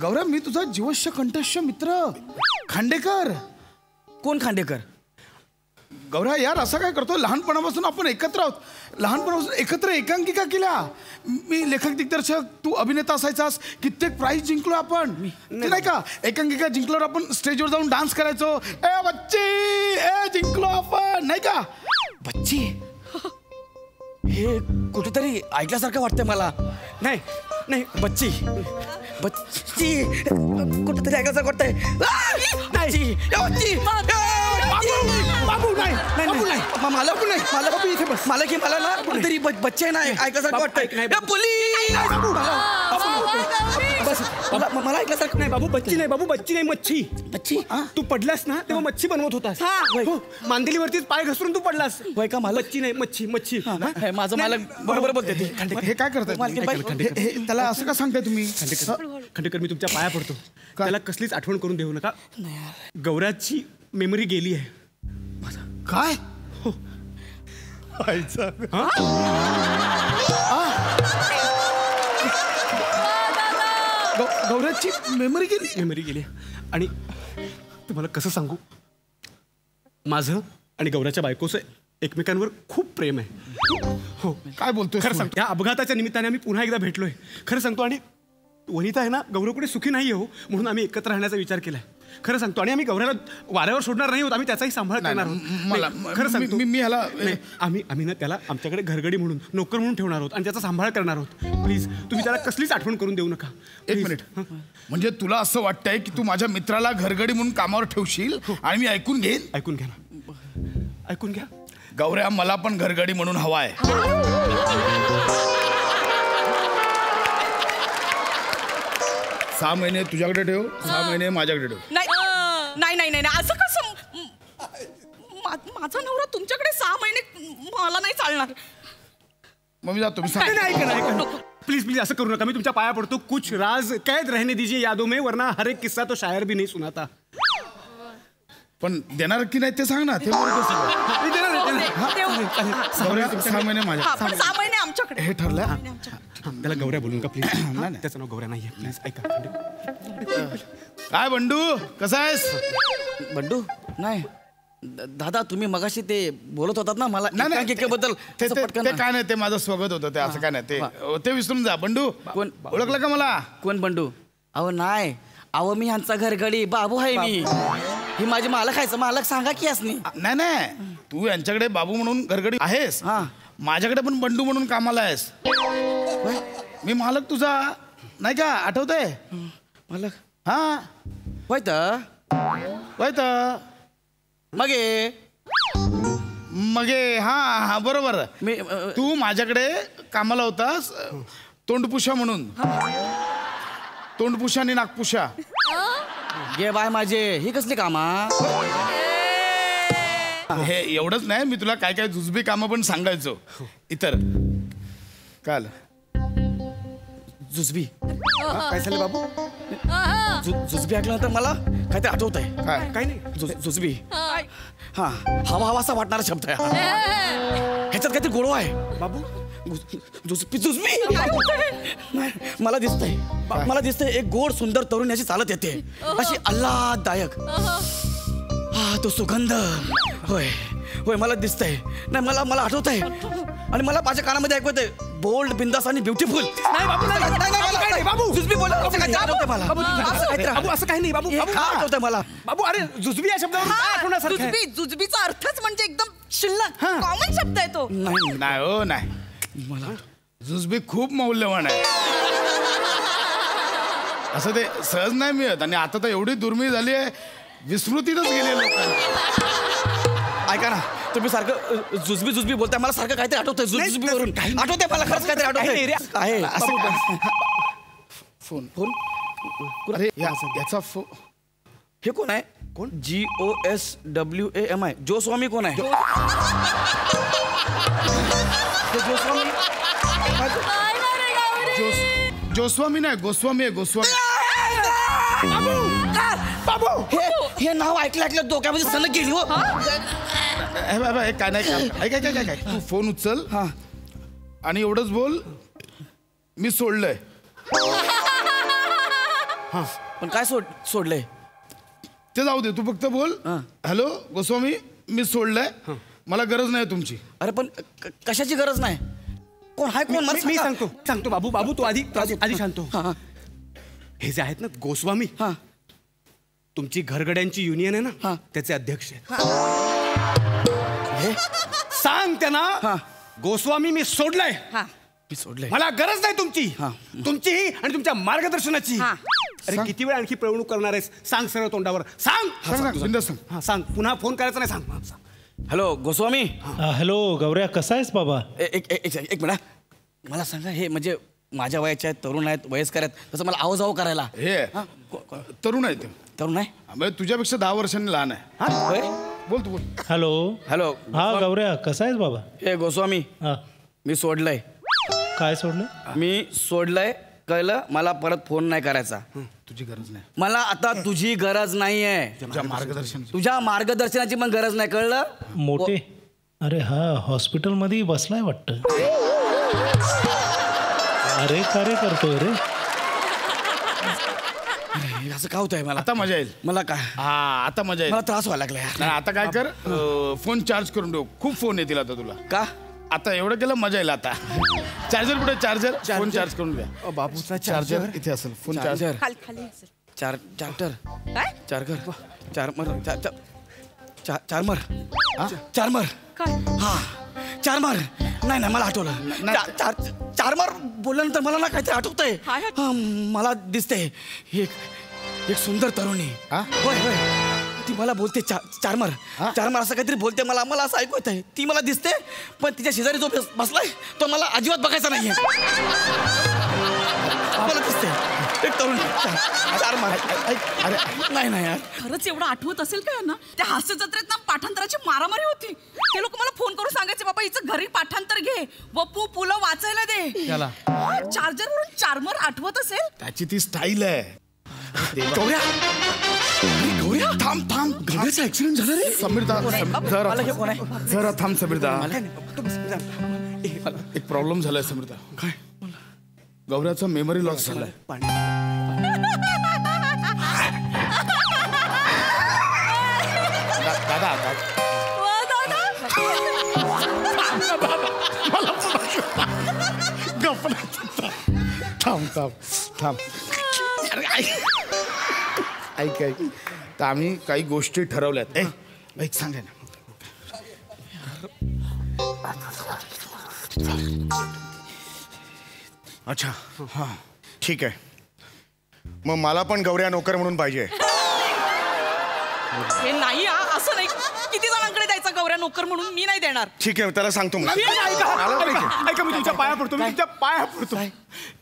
गौऱ्या, मी तुझा जीवश्य कंठश्य मित्र खांडेकर. कोण खांडेकर? गौऱ्या यार असं काय करतो? लहानपणापासून आपण एकत्र आहोत, लहानपणापासून एकत्र एकांकिका केल्या. मी लेखक दिग्दर्शक, तू अभिनेता असायचास. कित्येक प्राईज जिंकलो आपण. ते नाही का, एकांकिका जिंकल्यावर आपण स्टेजवर जाऊन डान्स करायचो. ए बच्ची, ए जिंकलो आपण, नाही का? बच्ची, हे कुठेतरी ऐकल्यासारखं वाटतंय मला. नाही नाही, बच्ची बच्ची कुठेतरी ऐकायचं वाटतंय. बच्ची, बच्ची, बाबू नाही बाबू नाही, मला पण नाही, मला बाबू इथे बस. मला की मला ना कुठेतरी बच्चे आहे ना ऐकल्यासारखं वाटतंय. बस मला ऐकल्यासारखं नाही. बाबू बच्ची नाही, बाबू बच्ची नाही, मच्छी. बच्ची तू पडलास ना तेव्हा मच्छी बनवत होतास. हो, मांदेलीवरतीच पाय घसरून तू पडलास. होय का? मला मच्छी नाही, मच्छी. हे माझं मालक बरोबर बोलते ते. हे काय करताय? त्याला असं का सांगताय तुम्ही? खंडेकर, मी तुमच्या पाया पडतो, त्याला कसलीच आठवण करून देऊ नका. गौऱ्याची मेमरी गेली आहे. काय? गौऱ्याची मेमरी गेली. आणि तुम्हाला कसं सांगू, माझं आणि गौऱ्याच्या बायकोचं एकमेकांवर खूप प्रेम आहे. हो, काय बोलतोय? खरं सांगतो, या अपघाताच्या निमित्ताने आम्ही पुन्हा एकदा भेटलोय. खरं सांगतो, आणि वनिता आहे ना, गौरवकडे सुखी नाही हो, म्हणून आम्ही एकत्र राहण्याचा विचार केलाय. खरं सांगतो, आणि आम्ही गौऱ्याला वाऱ्यावर सोडणार नाही आहोत. आम्ही त्याचाही सांभाळ करणार आहोत. खरं सांगतो, मी ह्याला आम्ही ना त्याला आमच्याकडे घरगडी म्हणून, नोकर म्हणून ठेवणार आहोत आणि त्याचा सांभाळ करणार आहोत. प्लीज तुम्ही त्याला कसलीच आठवण करून देऊ नका. एक मिनिट. म्हणजे तुला असं वाटतंय की तू माझ्या मित्राला घरगडी म्हणून कामावर ठेवशील आणि मी ऐकून घेईन? ऐकून घ्या ना, ऐकून घ्या. गौऱ्या, मला पण घरगडी म्हणून हवाय. 6 महिने तुझ्याकडे ठेव, 6 महिने माझ्याकडे ठेव. नाही, असं कसं? माझा नवरा तुमच्याकडे 6 महिने मला नाही चालणार. मग मी जातो. मी सांग. ऐका प्लीज असं करू नका. मी तुमच्या पाया पडतो. कुछ राज कैद रहने दीजिए यादों में, वरना हर एक किस्सा तो शायर भी नहीं सुनाता. पण देणार की नाही ते सांग ना. ते गौऱ्या, 6 महिने माझ्या. 6 महिने आमच्याकडे. हे ठरलं. त्याला गौऱ्या बोलून का प्लीज? नाही, त्याचं नाव गौऱ्या नाहीये. प्लीज ऐका. काय बंडू, कसा आहेस? बंडू नाही, दादा तुम्ही मगाशी ते बोलत होतात ना मला नाही एकांकिकेबद्दल ते असं पटकन ते ना. काय नाही ते माझं स्वागत होतं ते असं काय नाही ते विसरून जा. बंडू कोण? ओळखलं का मला? कोण बंडू? अहो नाही, अहो मी ह्यांचा घरगडी बाबू आहे मी. ही माझी मालक आहे, मालक सांगा की असनी. नाही तू यांच्याकडे बाबू म्हणून घरगडी आहेस, हा. माझ्याकडे पण बंडू म्हणून कामाला आहेस. मी मालक तुझा नाही का, आठवतंय? मालक हा होय तर मगे हा बरोबर. मी तू माझ्याकडे कामाला होतास तोंडपुषा म्हणून. तोंडपुषा आणि नागपुषा. गे बाय माझे ही कसली कामा? हे एवढंच नाही, मी तुला काय काय जुजबी कामं पण सांगायचो इतर. काल जुजबी काय झालं बाबू? जुजबी ऐकल्यानंतर मला काहीतरी आठवत आहे. काय नाही जुजबी हा हवा असा वाटणारा शब्द आहे. ह्याच्यात काहीतरी गोडवा आहे बाबू. जुजबी नाही, मला दिसतंय एक गोड सुंदर तरुण याची चालत येते अशी आल्हाददायक. हा तो सुगंध. होय मला दिसतंय. नाही मला आठवत आहे आणि मला माझ्या कानामध्ये ऐकवत आहे बोल्ड, बिंदास आणि ब्युटिफुल. जुजबी बोला असं काही नाही बाबू. आठवतंय मला बाबू. अरे जुजबी या शब्दावर जुजबीचा अर्थच म्हणजे एकदम शिल्लक कॉमन शब्द आहे तो. नाही हो नाही, मला जुजबी खूप मौल्यवान आहे. असं ते सहज नाही मिळत. आणि आता तर एवढी दुर्मिळ झाली आहे, विस्मृतीतच गेले लोक. ऐका ना, तुम्ही सारखं जुजबी बोलताय, मला सारखं काहीतरी आठवतंय. जुजबी वरून आठवतंय मला, खरंच काहीतरी आठवतंय. आहे फोन अरे याचा हे कोण आहे? कोण? GOSWAMI जोस्वामी कोण आहे? जोस्वामी नाही, गोस्वामी आहे. गोस्वामी. बाबू हे नाव ऐकलं डोक्यामध्ये सलग गेली हो. काय नाही, काय तू फोन उचल आणि एवढंच बोल, मी सोडलंय. पण काय सोडलंय ते जाऊ दे, तू फक्त बोल हॅलो गोस्वामी, मी सोडलंय, मला गरज नाही तुमची. अरे पण कशाची गरज नाही? कोण हाय? कोण? मी सांगतो बाबू तू आधी शांत हो. हे जे आहेत ना गोस्वामी, तुमची घरगड्यांची युनियन आहे ना, त्याचे अध्यक्ष आहेत. सांग त्यांना गोस्वामी मी सोडलंय. मी सोडलंय. मला गरज नाही तुमचीही आणि तुमच्या मार्गदर्शनाची. अरे किती वेळ आणखी पिळवणूक करणार आहेस? सांग सरळ तोंडावर. सांग. सांग. पुन्हा फोन करायचा नाही. सांग. हॅलो गोस्वामी. हॅलो गौऱ्या, कसा आहेस बाबा? एक मिनिट, मला सांगा, हे म्हणजे माझ्या वयाचे आहेत, तरुण आहेत, वयस्कर आहेत, तसं मला आवाजाव करायला. हे तरुण आहे ते. तरुण आहे? तुझ्यापेक्षा 10 वर्षांनी लहान आहे. बोल तू बोल. हॅलो. हा गौऱ्या, कसा आहेस बाबा? हे गोस्वामी, मी सोडलंय. काय सोडलं? मी सोडलंय, कळलं? मला परत फोन नाही करायचा. तुझी गरज नाही मला आता. तुझी गरज नाहीये. तुझ्या मार्गदर्शनाची पण गरज नाही, कळलं? मोठे. अरे हा हॉस्पिटलमध्ये बसलाय वाटतं. अरे कार्य करतोय रे. असं का होतंय मला? आता मजा येईल. मला काय? आता मजा येईल. मला त्रास व्हायला लागला यार. आता काय कर, फोन चार्ज करून ठेव. खूप फोन येतील आता तुला. का? आता एवढं केलं, मजा येईल. आता चार्जर कुठे? चार्जर. फोन चार्ज करून द्या. बाबूचा चार्जर इथे असेल. फोन चार्जर खाली असेल. चार्जर. काय? चारमर. हा चारमर. नाही मला आठवलं. चारमर बोलल्यानंतर मला ना काहीतरी आठवतंय. मला दिसतंय एक सुंदर तरुणी. होय ती मला बोलते चारमर असं काहीतरी बोलते. मला असं ऐकू येत आहे. ती मला दिसते, पण तिच्या शेजारी जो बसलाय तो मला अजिबात बघायचा नाहीये. मला दिसते एक तरुण चारमर. अरे नाही यार, खरंच एवढं आठवत असेल का ना? त्या हास्य जत्रेत ना पाठांतराची मारामारी होती. ते लोक मला फोन करून सांगायचे, बाबा हिचं घरी पाठांतर घे, वपू पुलं वाचायला दे. चार्जर वरून चारमर आठवत असेल. त्याची ती स्टाईल आहे. गौऱ्या थांब. गौऱ्याचा ऍक्सिडेंट झाला रे. समीरदा जरा थांब. समीरदा, एक प्रॉब्लेम झालाय समीरदा. काय? गौऱ्याचा मेमरी लॉस झालाय. दादा थांब अरे ऐक तर आम्ही काही गोष्टी ठरवल्यात. ऐक सांगा ना. अच्छा हां ठीक आहे. मग मला पण गौऱ्या नोकर म्हणून पाहिजे. हे नाही असं नाही. किती जणांकडे द्यायचा गौऱ्या नोकर म्हणून? मी नाही देणार. ठीक आहे त्याला सांगतो. ऐका मी तुमच्या पाया पडतो. तुमच्या पाया पडतो.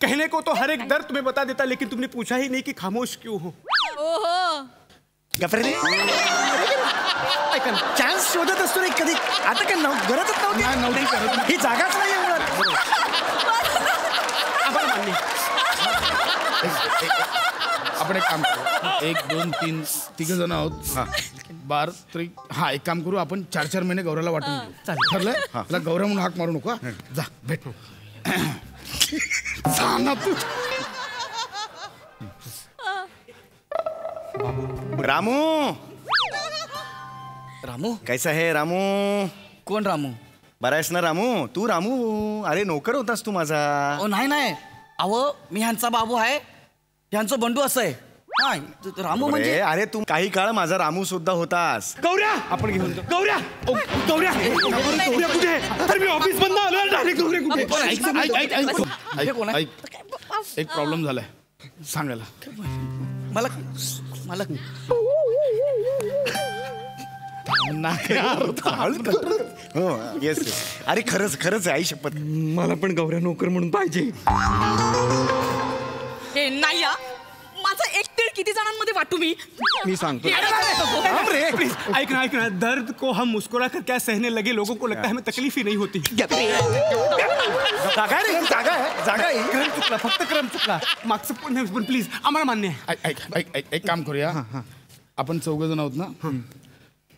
कहने को तो हर एक दर्द तुम्हें बता देता लेकिन तुमने पूछा ही नहीं कि खामोश क्यों हो. ओहो ऐका चान्स शोधत असतो रे कधी. आता काय गरजच नव्हती. ही जागाच नाही आपण एक काम करू. 1 2 3 तिघ जण आहोत. 12 तरी हा एक काम करू. आपण 4-4 महिने गौऱ्याला वाटून घेऊ. ठरलंय. तुला गौऱ्या म्हणून हाक मारू नको. जा भेट. जा ना तू. रामू रामू कैसा है रामू? कोण रामू? बरा आहेस ना रामू? तू रामू अरे नोकर होतास तू माझा. नाही अहो मी ह्यांचा बाबू आहे. ह्यांचं बंडू असं आहे. रामू म्हणजे अरे तू काही काळ माझा रामू सुद्धा होतास. गौऱ्या आपण घेऊन गौऱ्या गौऱ्या गौऱ्या कुठे? अरे मी ऑफिस बंद आलो डायरेक्ट. गौऱ्या कुठे? एक प्रॉब्लेम झालाय सांगायला. मला येस अरे खरंच आई शपथ मला पण गौऱ्या नोकर म्हणून पाहिजे. हे नाही माझं एक तीळ किती जणांमध्ये वाटू मी सांगतो. ऐक ना दर्द को हम मुस्कुरा कर क्या सहने लगे लोगों को लगता है हमें तकलीफ ही नहीं होती. जागा चुकला फक्त क्रम चुकला. मागचं पण प्लीज आम्हाला मान्य आहे. एक काम करूया. आपण 4 जण आहोत ना.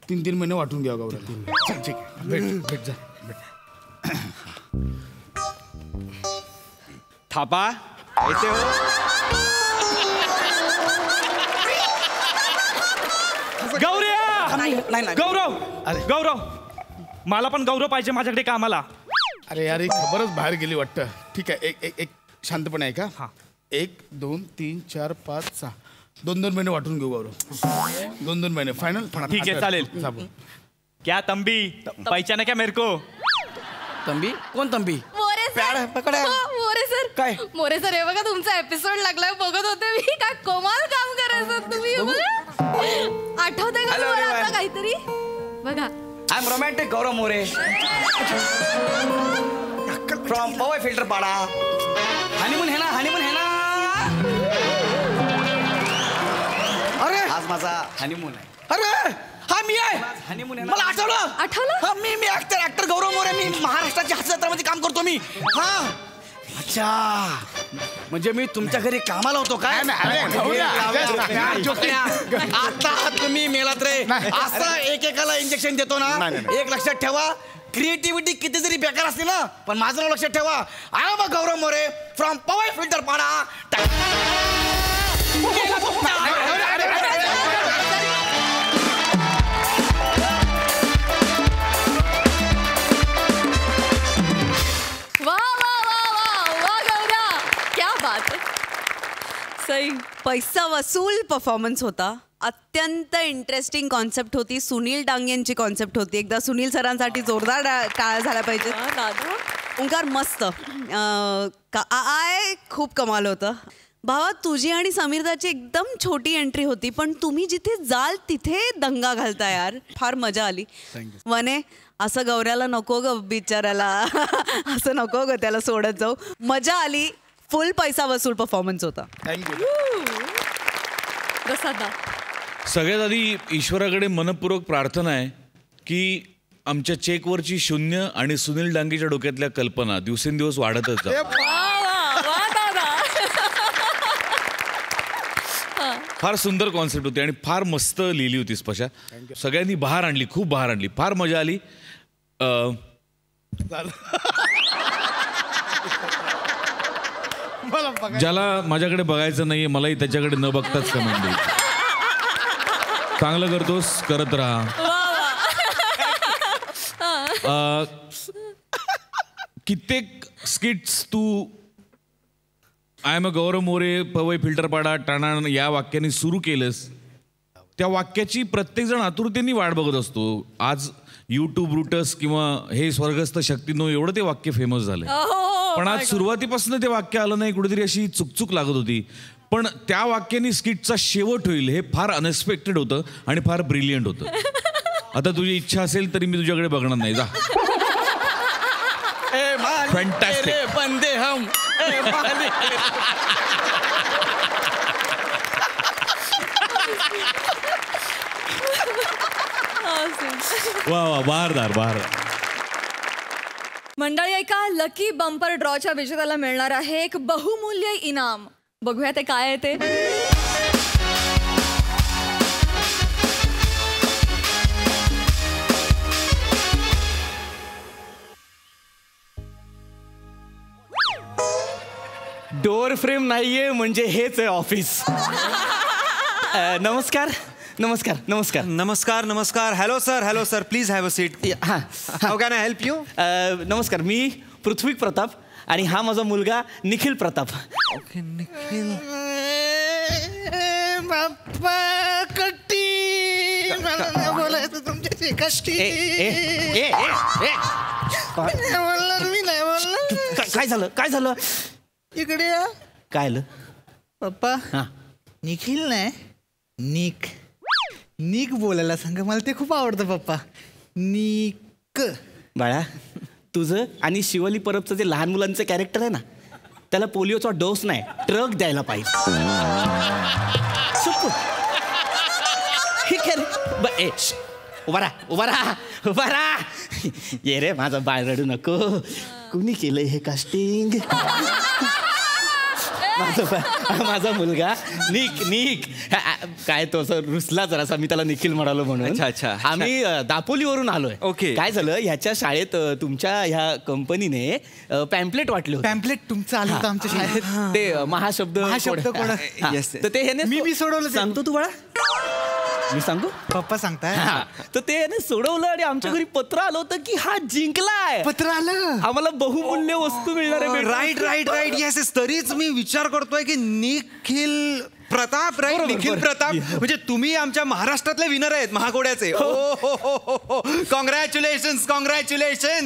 3-3 महिने वाटून घ्या गौऱ्याला. ठीक आहे भेट जा. थापा ऐसे हो गौरव मला पण गौरव पाहिजे माझ्याकडे कामाला. अरे यार ही खबरच बाहेर गेली वाटतं. ठीक आहे एक शांतपणे आहे का. 1 2 3 4 5 6 2-2 महिने वाटून घेऊ गौरव. 2-2 महिने फायनल. ठीक आहे चालेल. क्या तंबी पहचाना क्या मेरे को? तंबी कोण तंबी? मोरे सर काय? मोरे सर हे बघा तुमचा एपिसोड लागलाय. बघत होते मी. काय कमाल काम करायचं तुम्ही. आठवतंय का तुम्हाला आता काहीतरी? बघा I am romantic Gaurav More from Powai Filter Pada. Honeymoon है ना. अरे आज माझा हनीमून आहे. अरे हा मी आहे. हनीमून मला आठवलं. हा मी ऍक्टर गौरव मोरे. मी महाराष्ट्राच्या हास्यजत्रामध्ये काम करतो मी. हा अच्छा म्हणजे मी तुमच्या घरी कामाला होतो काय? आता तुम्ही मेलात रे. असं एकेकाला इंजेक्शन देतो ना. एक लक्षात ठेवा क्रिएटिव्हिटी किती जरी बेकार असली ना पण माझं नाव लक्षात ठेवा. I am Gaurav More from Powai Filter Pada. सही पैसा वसूल परफॉर्मन्स होता. अत्यंत इंटरेस्टिंग कॉन्सेप्ट होती. सुनील डांगेंची कॉन्सेप्ट होती. एकदा सुनील सरांसाठी जोरदार टाळ्या झाल्या पाहिजे. ओंकार मस्त. खूप कमाल होतं. भावा तुझी आणि समीरदाची एकदम छोटी एंट्री होती पण तुम्ही जिथे जाल तिथे दंगा घालता यार. फार मजा आली. वने असं गौऱ्याला नको ग बिचाराला. असं नको ग त्याला सोडत जाऊ. मजा आली. फुल पैसा वसूल परफॉर्मन्स होता. सगळ्यात आधी ईश्वराकडे मनपूर्वक प्रार्थना आहे की आमच्या चेकवरची 0 आणि सुनील डांगेच्या डोक्यातल्या कल्पना दिवसेंदिवस वाढतच जातात. फार सुंदर कॉन्सेप्ट होती आणि फार मस्त लिहिली होती स्पशा. सगळ्यांनी बहार आणली. खूप बहार आणली. फार मजा आली. ज्याला माझ्याकडे बघायचं नाहीये मलाही त्याच्याकडे न बघताच कमेंट द्यायची. चांगलं करतोस करत राहा. कित्येक स्किट्स तू I am a Gaurav More Powai Filterpada Thane या वाक्याने सुरू केलंस, त्या वाक्याची प्रत्येकजण आतुरतेने वाट बघत असतो. आज यूट्यूब रूटस किंवा हे स्वर्गस्थ शक्तीनो एवढं ते वाक्य फेमस झालंय. पण आज सुरुवातीपासून ते वाक्य आलं नाही, कुठेतरी अशी चुकचुक लागत होती. पण त्या वाक्याने स्किटचा शेवट होईल हे फार अनएक्सपेक्टेड होतं आणि फार ब्रिलियंट होतं. आता तुझी इच्छा असेल तरी मी तुझ्याकडे बघणार नाही. जा. फॅन्टॅस्टिक. बंदे हम. वा वा, बहारदार. मंडळी, एका लकी बंपर ड्रॉच्या विजेत्याला मिळणार आहे एक बहुमूल्य इनाम. बघूया ते काय आहे ते. डोअर फ्रेम नाहीये म्हणजे हेच आहे ऑफिस. नमस्कार नमस्कार नमस्कार नमस्कार नमस्कार. Hello sir please have a seat. हां, how can I help you? नमस्कार, मी पृथ्वी प्रताप आणि हा माझा मुलगा निखिल प्रताप. ओके, निखिल. बाप्पा कट्टी बोलायचं तुमच्याशी. कष्टी मी नाही बोललो. काय झालं इकडे या. काय आलं पप्पा? हां, निखिल नाही, निक बोलायला सांग. मला ते खूप आवडतं पप्पा. निक. बाळा, तुझं आणि शिवली परबचं जे लहान मुलांचं कॅरेक्टर आहे ना, त्याला पोलिओचा डोस नाही, ट्रक द्यायला पाहिजे. ठीक आहे. उभा राहा. ये रे माझा बाळ, रडू नको. कुणी केलंय हे कास्टिंग? माझा मुलगा निक. काय तो असं रुसला जरासा, मी त्याला निखिल म्हणालो म्हणून. अच्छा. आम्ही दापोलीवरून आलोय. ओके. काय झालं, ह्याच्या शाळेत तुमच्या ह्या कंपनीने पॅम्पलेट वाटले होते. पॅम्पलेट तुमचं आलं होतं आमच्या शाळेत. ते महाशब्द कोण? तर ते ह्याने मी सोडवलं. सांगतो तू बाळा. मी सांगू? पप्पा सांगताय. तर ते ह्याने सोडवलं आणि आमच्या घरी पत्र आलं होतं की हा जिंकलाय. पत्र आलं? आम्हाला बहुमूल्य वस्तू मिळणार आहे. राईट. येस. तरीच मी विचार करतोय की निखिल प्रताप, राईट? निखिल प्रताप म्हणजे तुम्ही आमच्या महाराष्ट्रातले विनर आहेत महाघोड्याचे. हो. Congratulation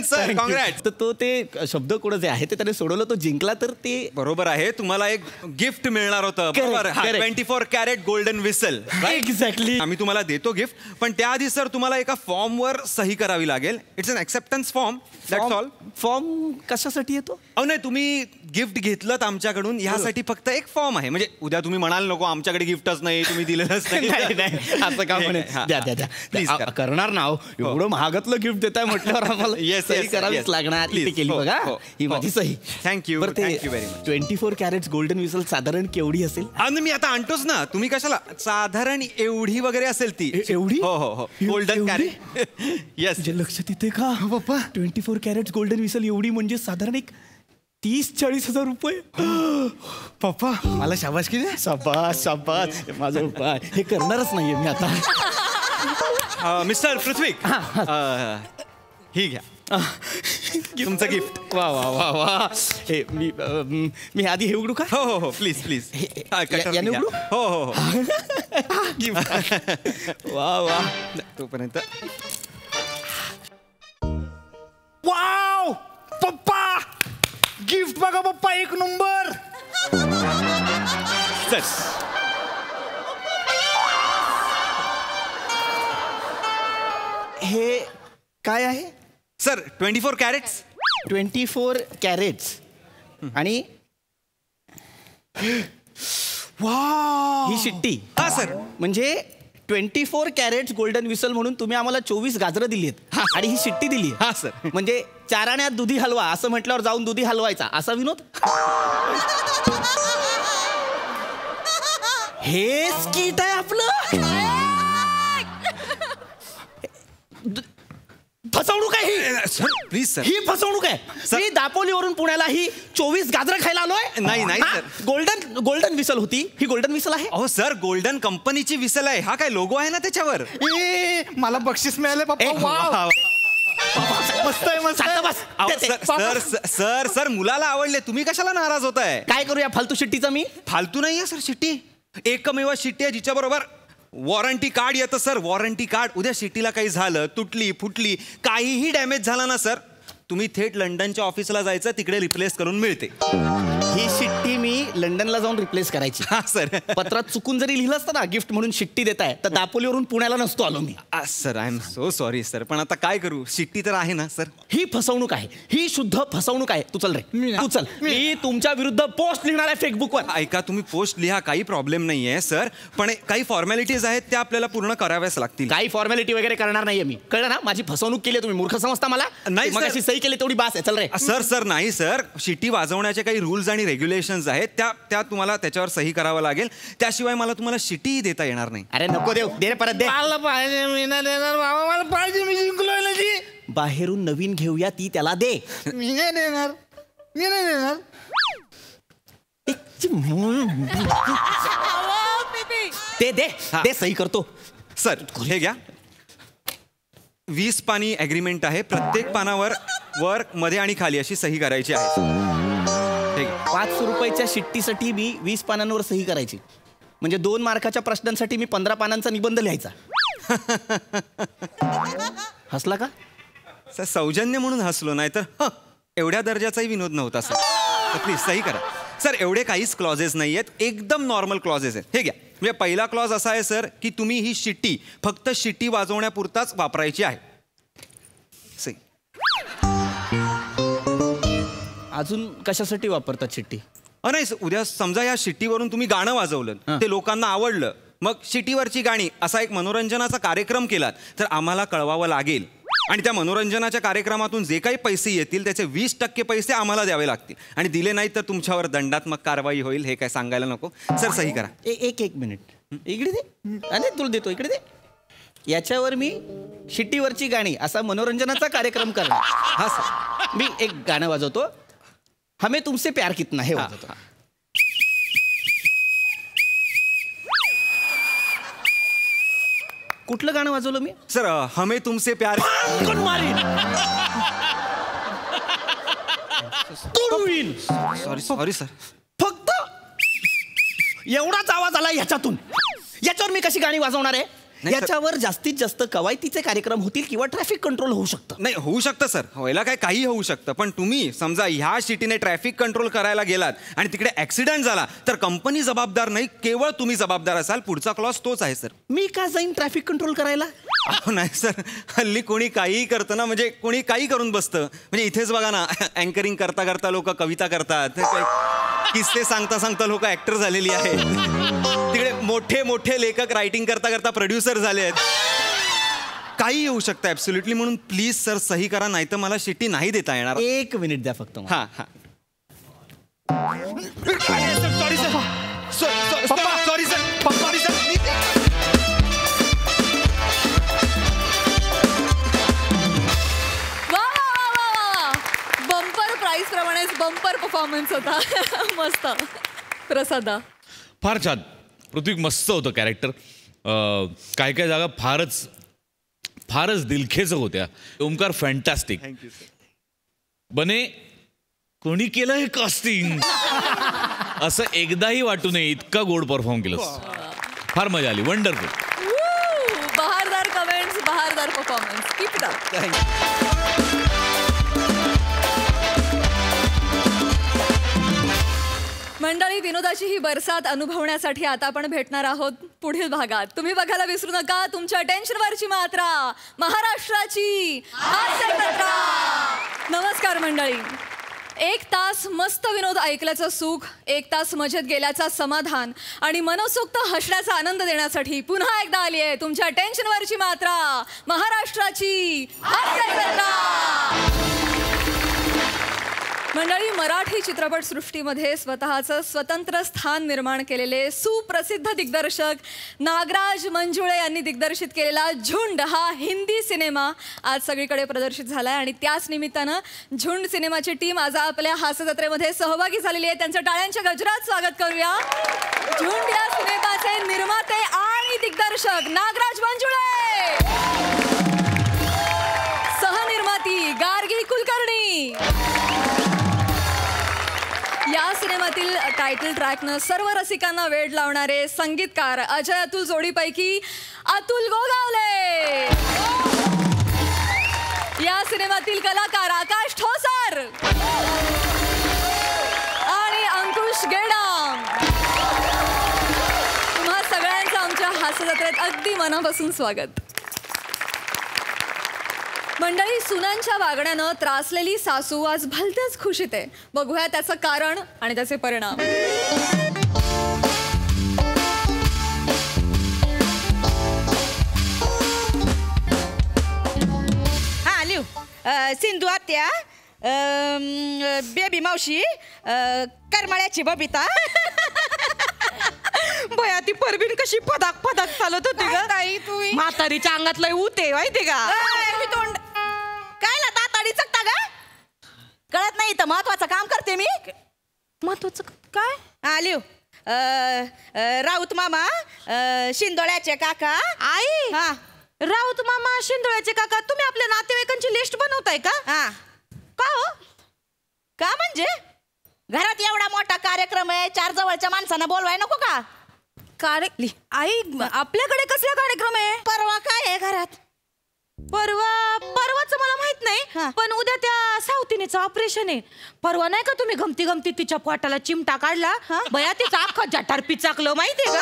sir, congrat. तर तो ते शब्दकोड जे आहे ते त्याने सोडवलं, तो जिंकला. तर ते बरोबर आहे. तुम्हाला एक गिफ्ट मिळणार होतं. बरोबर. 24 कॅरेट गोल्डन विसल. एक्झॅक्टली. आम्ही तुम्हाला देतो गिफ्ट, पण त्याआधी सर तुम्हाला एका फॉर्मवर सही करावी लागेल. It's an acceptance form. That's all. Form कशासाठी येतो? नाही, तुम्ही गिफ्ट घेतलं आमच्याकडून ह्यासाठी फक्त एक फॉर्म आहे. म्हणजे उद्या तुम्ही म्हणाल नको आमच्याकडे गिफ्टच नाही, तुम्ही दिलेलंच नाही. असं का म्हणे. द्या प्लीज. करणार ना, एवढं महागातलं गिफ्ट देताय म्हटल्यावर आम्हाला सही करावीच लागणार. इथे केली बघा, ही माझी सही. Thank you very much. 24 carat golden whistle साधारण केवढी असेल? मी आता आणतोच ना. तुम्ही कशाला? साधारण एवढी वगैरे असेल ती. एवढी? हो. Golden carat. येस. जे लक्ष तिथे का बाप्पा. 24 कॅरेट गोल्डन विसल एवढी म्हणजे साधारण एक 30-40 हजार रुपये. पप्पा मला शाबासकी द्या. शाबास. माझा उपाय हे करणारच नाहीये मी आता. मिस्टर पृथ्वी, ही घ्या तुमचं गिफ्ट. वा. हे मी आधी हे उघडू का? हो. प्लीज. याने उघडू? हो. वा. तोपर्यंत. वाव पप्पा, गिफ्ट बघा पप्पा, एक नंबर. हे काय आहे सर? 24 कॅरेट्स. 24 कॅरेट्स. आणि ही शिट्टी. हा सर. म्हणजे 24 कॅरेट्स गोल्डन विसल म्हणून तुम्ही आम्हाला 24 गाजरं दिली आहेत आणि ही शिट्टी दिली. हा सर. म्हणजे 4 आण्यात दुधी हलवा असं म्हटल्यावर जाऊन दुधी हलवायचा असा विनोद. हे स्किट आहे आपलं. फसवणूक आहे सर. Please sir. ही फसवणूक आहे. मी दापोलीवरून पुण्याला ही 24 गाजरं खायला आलोय. नाही सर. गोल्डन विसल होती, ही गोल्डन विसल आहे. अहो सर, गोल्डन कंपनीची विसल आहे. हा काय लोगो आहे ना त्याच्यावर. मला बक्षीस मिळालं पप्पा. मस्त आहे मस्त आहे. बस सर सर सर सर मुलाला आवडले, तुम्ही कशाला नाराज होताय? काय करूया फालतू शिट्टीचा मी? फालतू नाहीये सर शिट्टी, एकमेव शिट्टी आहे जिच्या बरोबर वॉरंटी कार्ड येतं सर. वॉरंटी कार्ड, उद्या शिट्टीला काही झालं, तुटली फुटली, काहीही डॅमेज झाला ना सर, तुम्ही थेट लंडनच्या ऑफिसला जायचं, तिकडे रिप्लेस करून मिळते. ही शिट्टी मी लंडनला जाऊन रिप्लेस करायची. हा सर. पत्रात चुकून जरी लिहिलं असतं ना गिफ्ट म्हणून शिट्टी देताय, तर दापोलीवरून पुण्याला नसतो आलो मी. Sir I am so sorry sir, पण आता काय करू, शिट्टी तर आहे ना सर. ही फसवणूक आहे, ही शुद्ध फसवणूक आहे. तू चल रे, तू चल. मी तुमच्या विरुद्ध पोस्ट लिहिणार आहे फेसबुकवर. ऐका, तुम्ही पोस्ट लिहा, काही प्रॉब्लेम नाहीये सर, पण काही फॉर्मॅलिटीज आहेत त्या आपल्याला पूर्ण कराव्याच लागतील. काही फॉर्मॅलिटी वगैरे करणार नाहीये मी, कळलं ना? माझी फसवणूक केली, तुम्ही मूर्ख समजता मला? नाही मग अशी सही केली तेवढी बास आहे. चल रे. सर सर नाही सर, शिट्टी वाजवण्याचे काही रूल्स आणि रेग्युलेशन्स आहेत, त्या तुम्हाला त्याच्यावर सही करावं लागेल, त्याशिवाय मला तुम्हाला शिट्टी देता येणार नाही. अरे नको देऊ, दे रे परत दे. मला पाहिजे, मी नाही देणार बाबा, मला पाहिजे, मी जिंकलोय ना जी. बाहेरून नवीन घेऊया, ती त्याला दे. मी नाही देणार, मी नाही देणार. ते दे, दे सही करतो. सर हे घ्या, 20 पानी ॲग्रीमेंट आहे, प्रत्येक पानावर वर मध्ये आणि खाली अशी सही करायची आहे. 5 रुपयाच्या शिट्टीसाठी मी 20 पानांवर सही करायची, म्हणजे 2 मार्काच्या प्रश्नांसाठी मी 15 पानांचा निबंध लिहायचा. हसला का? सर सौजन्य म्हणून हसलो, नाही तर एवढ्या दर्जाचाही विनोद नव्हता सर. प्लीज सही करा सर. एवढे काहीच क्लॉजेस नाही आहेत, एकदम नॉर्मल क्लॉजेस आहेत. हे घ्या, म्हणजे पहिला क्लॉज असा आहे सर की तुम्ही ही शिट्टी फक्त शिट्टी वाजवण्यापुरताच वापरायची आहे. सही. अजून कशासाठी वापरतात शिट्टी? नाही, उद्या समजा या शिट्टीवरून तुम्ही गाणं वाजवलं, ते लोकांना आवडलं, मग शिट्टीवरची गाणी असा एक मनोरंजनाचा कार्यक्रम केलात तर आम्हाला कळवावं लागेल, आणि त्या मनोरंजनाच्या कार्यक्रमातून जे काही पैसे येतील त्याचे 20% पैसे आम्हाला द्यावे लागतील, आणि दिले नाही तर तुमच्यावर दंडात्मक कारवाई होईल. हे काय सांगायला नको सर. सही करा. एक मिनिट इकडे दे. अरे तुला देतो, इकडे दे. याच्यावर मी शिट्टीवरची गाणी असा मनोरंजनाचा कार्यक्रम करणार. हा सर, मी एक गाणं वाजवतो, हमें तुमसे प्यार कितना है वाजवतो. कुठलं गाणं वाजवलं मी सर? हमें तुमसे प्यार. Sorry sorry sir. फक्त एवढाच आवाज आला याच्यातून. याच्यावर मी कशी गाणी वाजवणार आहे? याच्यावर जास्तीत जास्त कवायतीचे कार्यक्रम होतील किंवा ट्रॅफिक कंट्रोल होऊ शकतं. नाही होऊ शकतं सर, व्हायला काय काही होऊ शकतं, पण तुम्ही समजा ह्या शिटीने ट्रॅफिक कंट्रोल करायला गेलात आणि तिकडे ऍक्सिडेंट झाला तर कंपनी जबाबदार नाही, केवळ तुम्ही जबाबदार असाल. पुढचा क्लॉज तोच आहे सर. मी का जाईन ट्रॅफिक कंट्रोल करायला? नाही सर, हल्ली कोणी काहीही करतं ना, म्हणजे कोणी काही करून बसतं. म्हणजे इथेच बघा ना, अँकरिंग करता करता लोक कविता करतात, किस्से सांगता सांगता लोक ऍक्टर झालेली आहेत, तिकडे मोठे मोठे लेखक रायटिंग करता करता प्रोड्युसर झाले आहेत. काही येऊ शकतं ऍब्सोल्युटली. म्हणून प्लीज सर सही करा, नाही तर मला शिट्टी नाही देता येणार. 1 मिनिट द्या फक्त. हा हा. Sorry sir, sorry sir, sorry sir. Bumper price प्रमाणेच बंपर परफॉर्मन्स होता. मस्त. प्रसादा फार छान. पृथ्वी मस्त होतं कॅरेक्टर. काय काय जागा फारच दिलखेच होत्या. ओमकार फॅन्टॅस्टिक. बने कोणी केलं हे कास्टिंग असं एकदाही वाटू नये, इतका गोड परफॉर्म केलंस. फार मजा आली. वंडरफुल. बहारदार कमेंट्स, बहारदार परफॉर्मन्स. Keep it up. मंडळी, विनोदाची ही बरसात अनुभवण्यासाठी आता आपण भेटणार आहोत पुढील भागात. तुम्ही बघायला विसरू नका तुमच्या टेन्शनवरची मात्रा, महाराष्ट्राची हास्य जत्रा. नमस्कार मंडळी. 1 तास मस्त विनोद ऐकल्याचं सुख, 1 तास मजेत गेल्याचा समाधान आणि मनसोक्त हसण्याचा आनंद देण्यासाठी पुन्हा एकदा आली आहे तुमच्या टेन्शनवरची मात्रा, महाराष्ट्राची हास्य जत्रा. मंडळी, मराठी चित्रपटसृष्टीमध्ये स्वतःचं स्वतंत्र स्थान निर्माण केलेले सुप्रसिद्ध दिग्दर्शक नागराज मंजुळे यांनी दिग्दर्शित केलेला झुंड हा हिंदी सिनेमा आज सगळीकडे प्रदर्शित झाला आहे, आणि त्याच निमित्तानं झुंड सिनेमाची टीम आज आपल्या हास्य जत्रेमध्ये सहभागी झालेली आहे. त्यांचं टाळ्यांच्या गजरात स्वागत करूया. झुंड या सिनेमाचे निर्माते आणि दिग्दर्शक नागराज मंजुळे, सहनिर्माती गार्गी गार्गी कुलकर्णी. या सिनेमातील टायटल ट्रॅकनं सर्व रसिकांना वेड लावणारे संगीतकार अजय अतुल जोडीपैकी अतुल गोगावले. या सिनेमातील कलाकार आकाश ठोसर आणि अंकुश गेडाम. तुम्हा सगळ्यांचं आमच्या हास्य जत्रेत अगदी मनापासून स्वागत. मंडळी, सुनांच्या वागण्यानं त्रासलेली सासू आज भलत्याच खुशीत आहे. बघूया त्याचं कारण आणि त्याचे परिणाम. हा लिहू. सिंधू आत्या, बेबी मावशी, करमाळ्याची बबिता. बया ती परबीन कशी पदाक पदाक चालत होती ग. ताई तू म्हातारीच्या अंगात लय उते माहिती का. तोंड काय ना ताताडी चकता ग. कळत नाही तर महत्वाचं काम करते मी. महत्वाचं काय. हा लिहू. राऊत मामा, शिंदोळ्याचे काका. आई. हा राऊत मामा, शिंदोळ्याचे काका. तुम्ही आपल्या नातेवाईकांची लिस्ट बनवताय का. हा का हो. का म्हणजे घरात एवढा मोठा कार्यक्रम आहे, 4 जवळच्या माणसांना बोलवाय नको का. आई आपल्याकडे कसला कार्यक्रम आहे. परवा काय आहे घरात. परवाच मला माहित नाही, पण उद्या त्या सावतीनेचं ऑपरेशन आहे. परवा नाही का तुम्ही गमती गमती तिच्या पोटाला चिमटा काढला. बया तिचा अख्खा जठार पिचाकलं माहितीये का.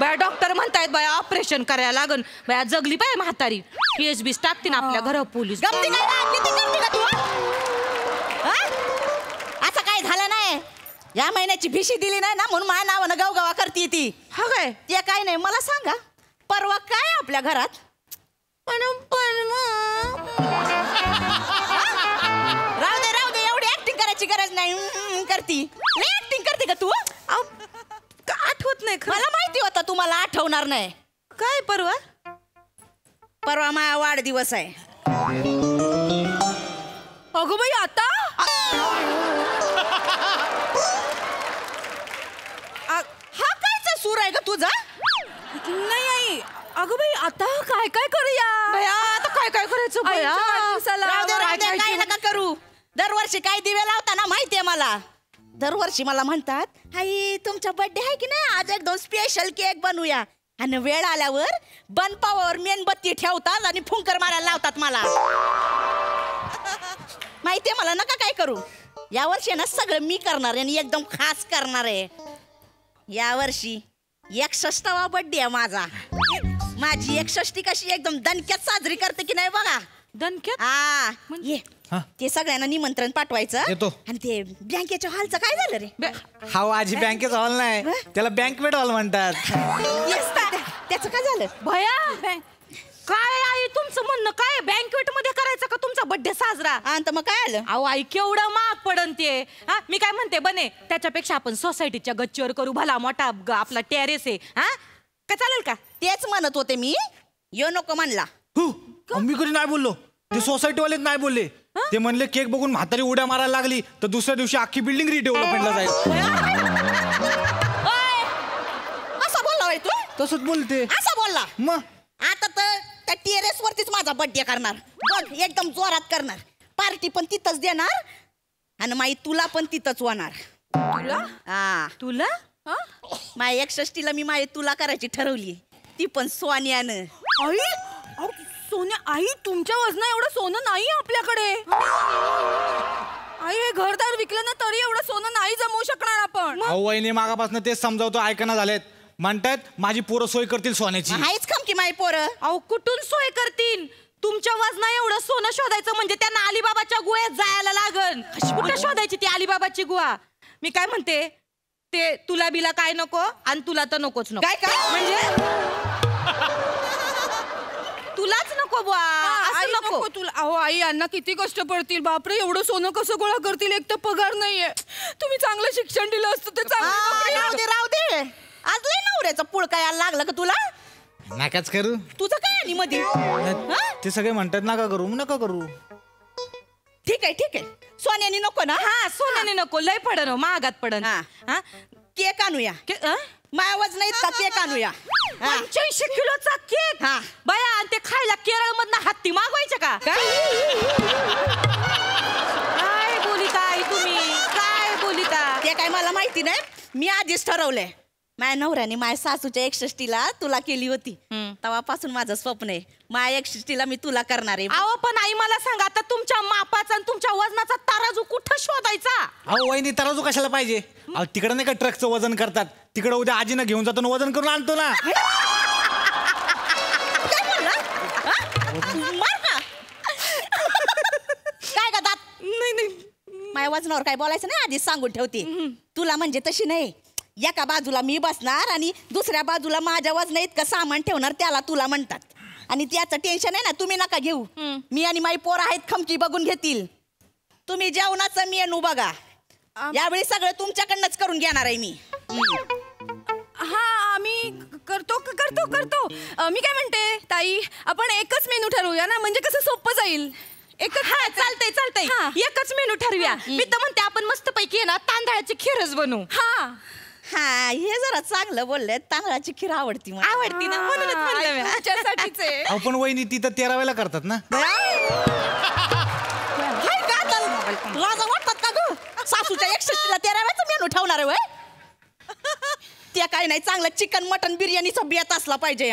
बया डॉक्टर म्हणतायत बया ऑपरेशन करायला लागन. बया जगली पाहिजे म्हातारी. PSB टाकतील आपल्या घरा पोलीस. असं काय झालं नाही. या महिन्याची भिशी दिली नाही ना म्हणून माझ्या नावानं गावगावा करते ती. हा काय ते काय नाही. मला सांगा परवा काय आपल्या घरात. राहू दे एवढी ऍक्टिंग करायची गरज नाही. करती ऍक्टिंग करते का तू. आठवत नाही. मला माहिती होता तुम्हाला आठवणार नाही. काय परवा माझा वाढदिवस आहे. अगं बाई आता हा कायचा सूर आहे का तुझा. नाही आई. अगं बाई आता काय काय करूया. आता काय काय करायचं. काय नका करू. दरवर्षी काय दिवे लावताना माहितीये मला. दरवर्षी मला म्हणतात आई तुमचा बर्थडे आहे की नाही, आज 1-2 स्पेशल केक बनवूया. आणि वेळ आल्यावर बनपावर मेणबत्ती ठेवतात आणि फुंकर मारायला लावतात मला. माहितीये मला. नका काय करू. यावर्षी ना सगळं मी करणार आहे आणि एकदम खास करणार आहे. यावर्षी 61वा बर्थडे आहे माझा. माझी 61 कशी एकदम दणक्यात साजरी करते की नाही बघा. दणक्यात. हा ये ते सगळ्यांना निमंत्रण पाठवायचं. आणि ते बँकेच्या हॉलचं काय झालं रे. हा आजी बँकेचा हॉल नाही, त्याला बँकवेट हॉल म्हणतात. त्याचं काय झालं भया. काय आई तुमचं म्हणणं काय. बँकवेट मध्ये करायचं का तुमचा बर्थडे साजरा. आणि मग काय आलं. अहो आई केवढं महाग पडन ते. हा मी काय म्हणते बने त्याच्यापेक्षा आपण सोसायटीच्या गच्चीवर करू. भला मोठा आपला टेरेस आहे. हा का चालेल का. तेच म्हणत होते मी. यो नको म्हणला. मी कधी नाही बोललो. ते सोसायटीवालेच नाही बोलले. ते म्हणले केक बघून म्हातारी उड्या मारायला लागली तर दुसऱ्या दिवशी अख्खी बिल्डिंग रिडेव्हलपमेंटला जाईल. असं बोलला तू. तसंच बोलते. असं बोलला. मग आता तर त्या टेरेस वरतीच माझा बर्थडे करणार. बघ एकदम जोरात करणार. पार्टी पण तिथंच देणार आणि माई तुला पण तिथंच होणार. तुला. हा तुला. माई 61ला मी माई तुला करायची ठरवली. ती पण सोन्यानं. सोन्या. आई तुमच्या वजना एवढं सोनं नाही आपल्याकडे. आई हे घरदार विकलं ना तरी एवढं सोनं नाही जमवू शकणार आपण. अहो वहिनी मागापासून तेच समजावतो ऐकणं झालेत. म्हणतात माझी पोरं सोय करतील सोन्याची. हायच खम की माई पोरं. अहो कुठून सोय करतील. तुमच्या वजना एवढं सोनं शोधायचं म्हणजे त्यांना अलिबाबाच्या गुहेत जायला लागन. कुठं शोधायची ती अलिबाबाची गुहा. मी काय म्हणते ते तुला बिला काय नको आणि तुला तर नकोच नको. काय काय म्हणजे तुलाच नको बुवा. असं नको तुला. अहो आई यांना किती कष्ट पडतील. बापरे एवढं सोनं कसं गोळा करतील. एक तर पगार नाहीये. तुम्ही चांगलं शिक्षण दिलं असतं ते चांगलं. राहू दे. आज लय नवऱ्याचा पुळका यायला लागला का तुला. नकाच करू. तुझं काय आली मध्ये. ते सगळे म्हणतात नका करू. नका करू. ठीक आहे सोन्यानी नको ना. हा सोन्यानी नको. लय पडन महागात पडन. हा केक आणूया. माझ्या वजन इतका केक आणूया 85 किलोचा केक बाया आणि ते खायला केरळ मधनं हत्ती मागवायचं का काय बोलिता आई तुम्ही काय बोलिता ते काय मला माहिती नाही मी आधीच ठरवलंय माझ्या नवऱ्याने माझ्या सासूच्या 61ला तुला केली होती तेव्हापासून माझं स्वप्न आहे माझ्या 61ला मी तुला करणार आहे अहो पण आई मला सांगा आता तुमच्या मापाचा आणि तुमच्या वजनाचा तराजू कुठं शोधायचा अहो वहिनी तराजू कशाला पाहिजे अहो तिकडे नाही का ट्रकचं वजन करतात तिकडे उद्या आजीनं घेऊन जातो वजन करून आणतो ना काय का दात नाही माझ्या वजनावर काय बोलायचं नाही आधीच सांगून ठेवते तुला म्हणजे तशी नाही एका बाजूला मी बसणार आणि दुसऱ्या बाजूला माझ्या वजना इतकं सामान ठेवणार त्याला तुला म्हणतात आणि त्याचं टेन्शन आहे ना तुम्ही नका घेऊ मी आणि माझी पोरं आहेत खमकी बघून घेतील तुम्ही जेवणाचं मेनू बघा यावेळी सगळं तुमच्याकडनंच करून घेणार आहे मी हा आम्ही करतो मी काय म्हणते ताई आपण एकच मेनू ठरवूया ना म्हणजे कसं सोपं जाईल एकच चालतंय एकच मेनू ठरवूया मी तर म्हणते आपण मस्त पैकी ना तांदळाची खीरच बनवू हा हे जरा चांगलं बोलले तांदळाची खीर आवडती मला आवडती ना म्हणूनच म्हणलं मी त्याच्यासाठीच आहे अहो पण वहिनी ती तर 13 वेळेला करतात ना लाजा वाटतात का ग सासूच्या 61ला 13 वेळेचा मेनू ठेवणार आहे वय त्या काही नाही चांगलं चिकन मटन बिर्याणीचा बेत असला पाहिजे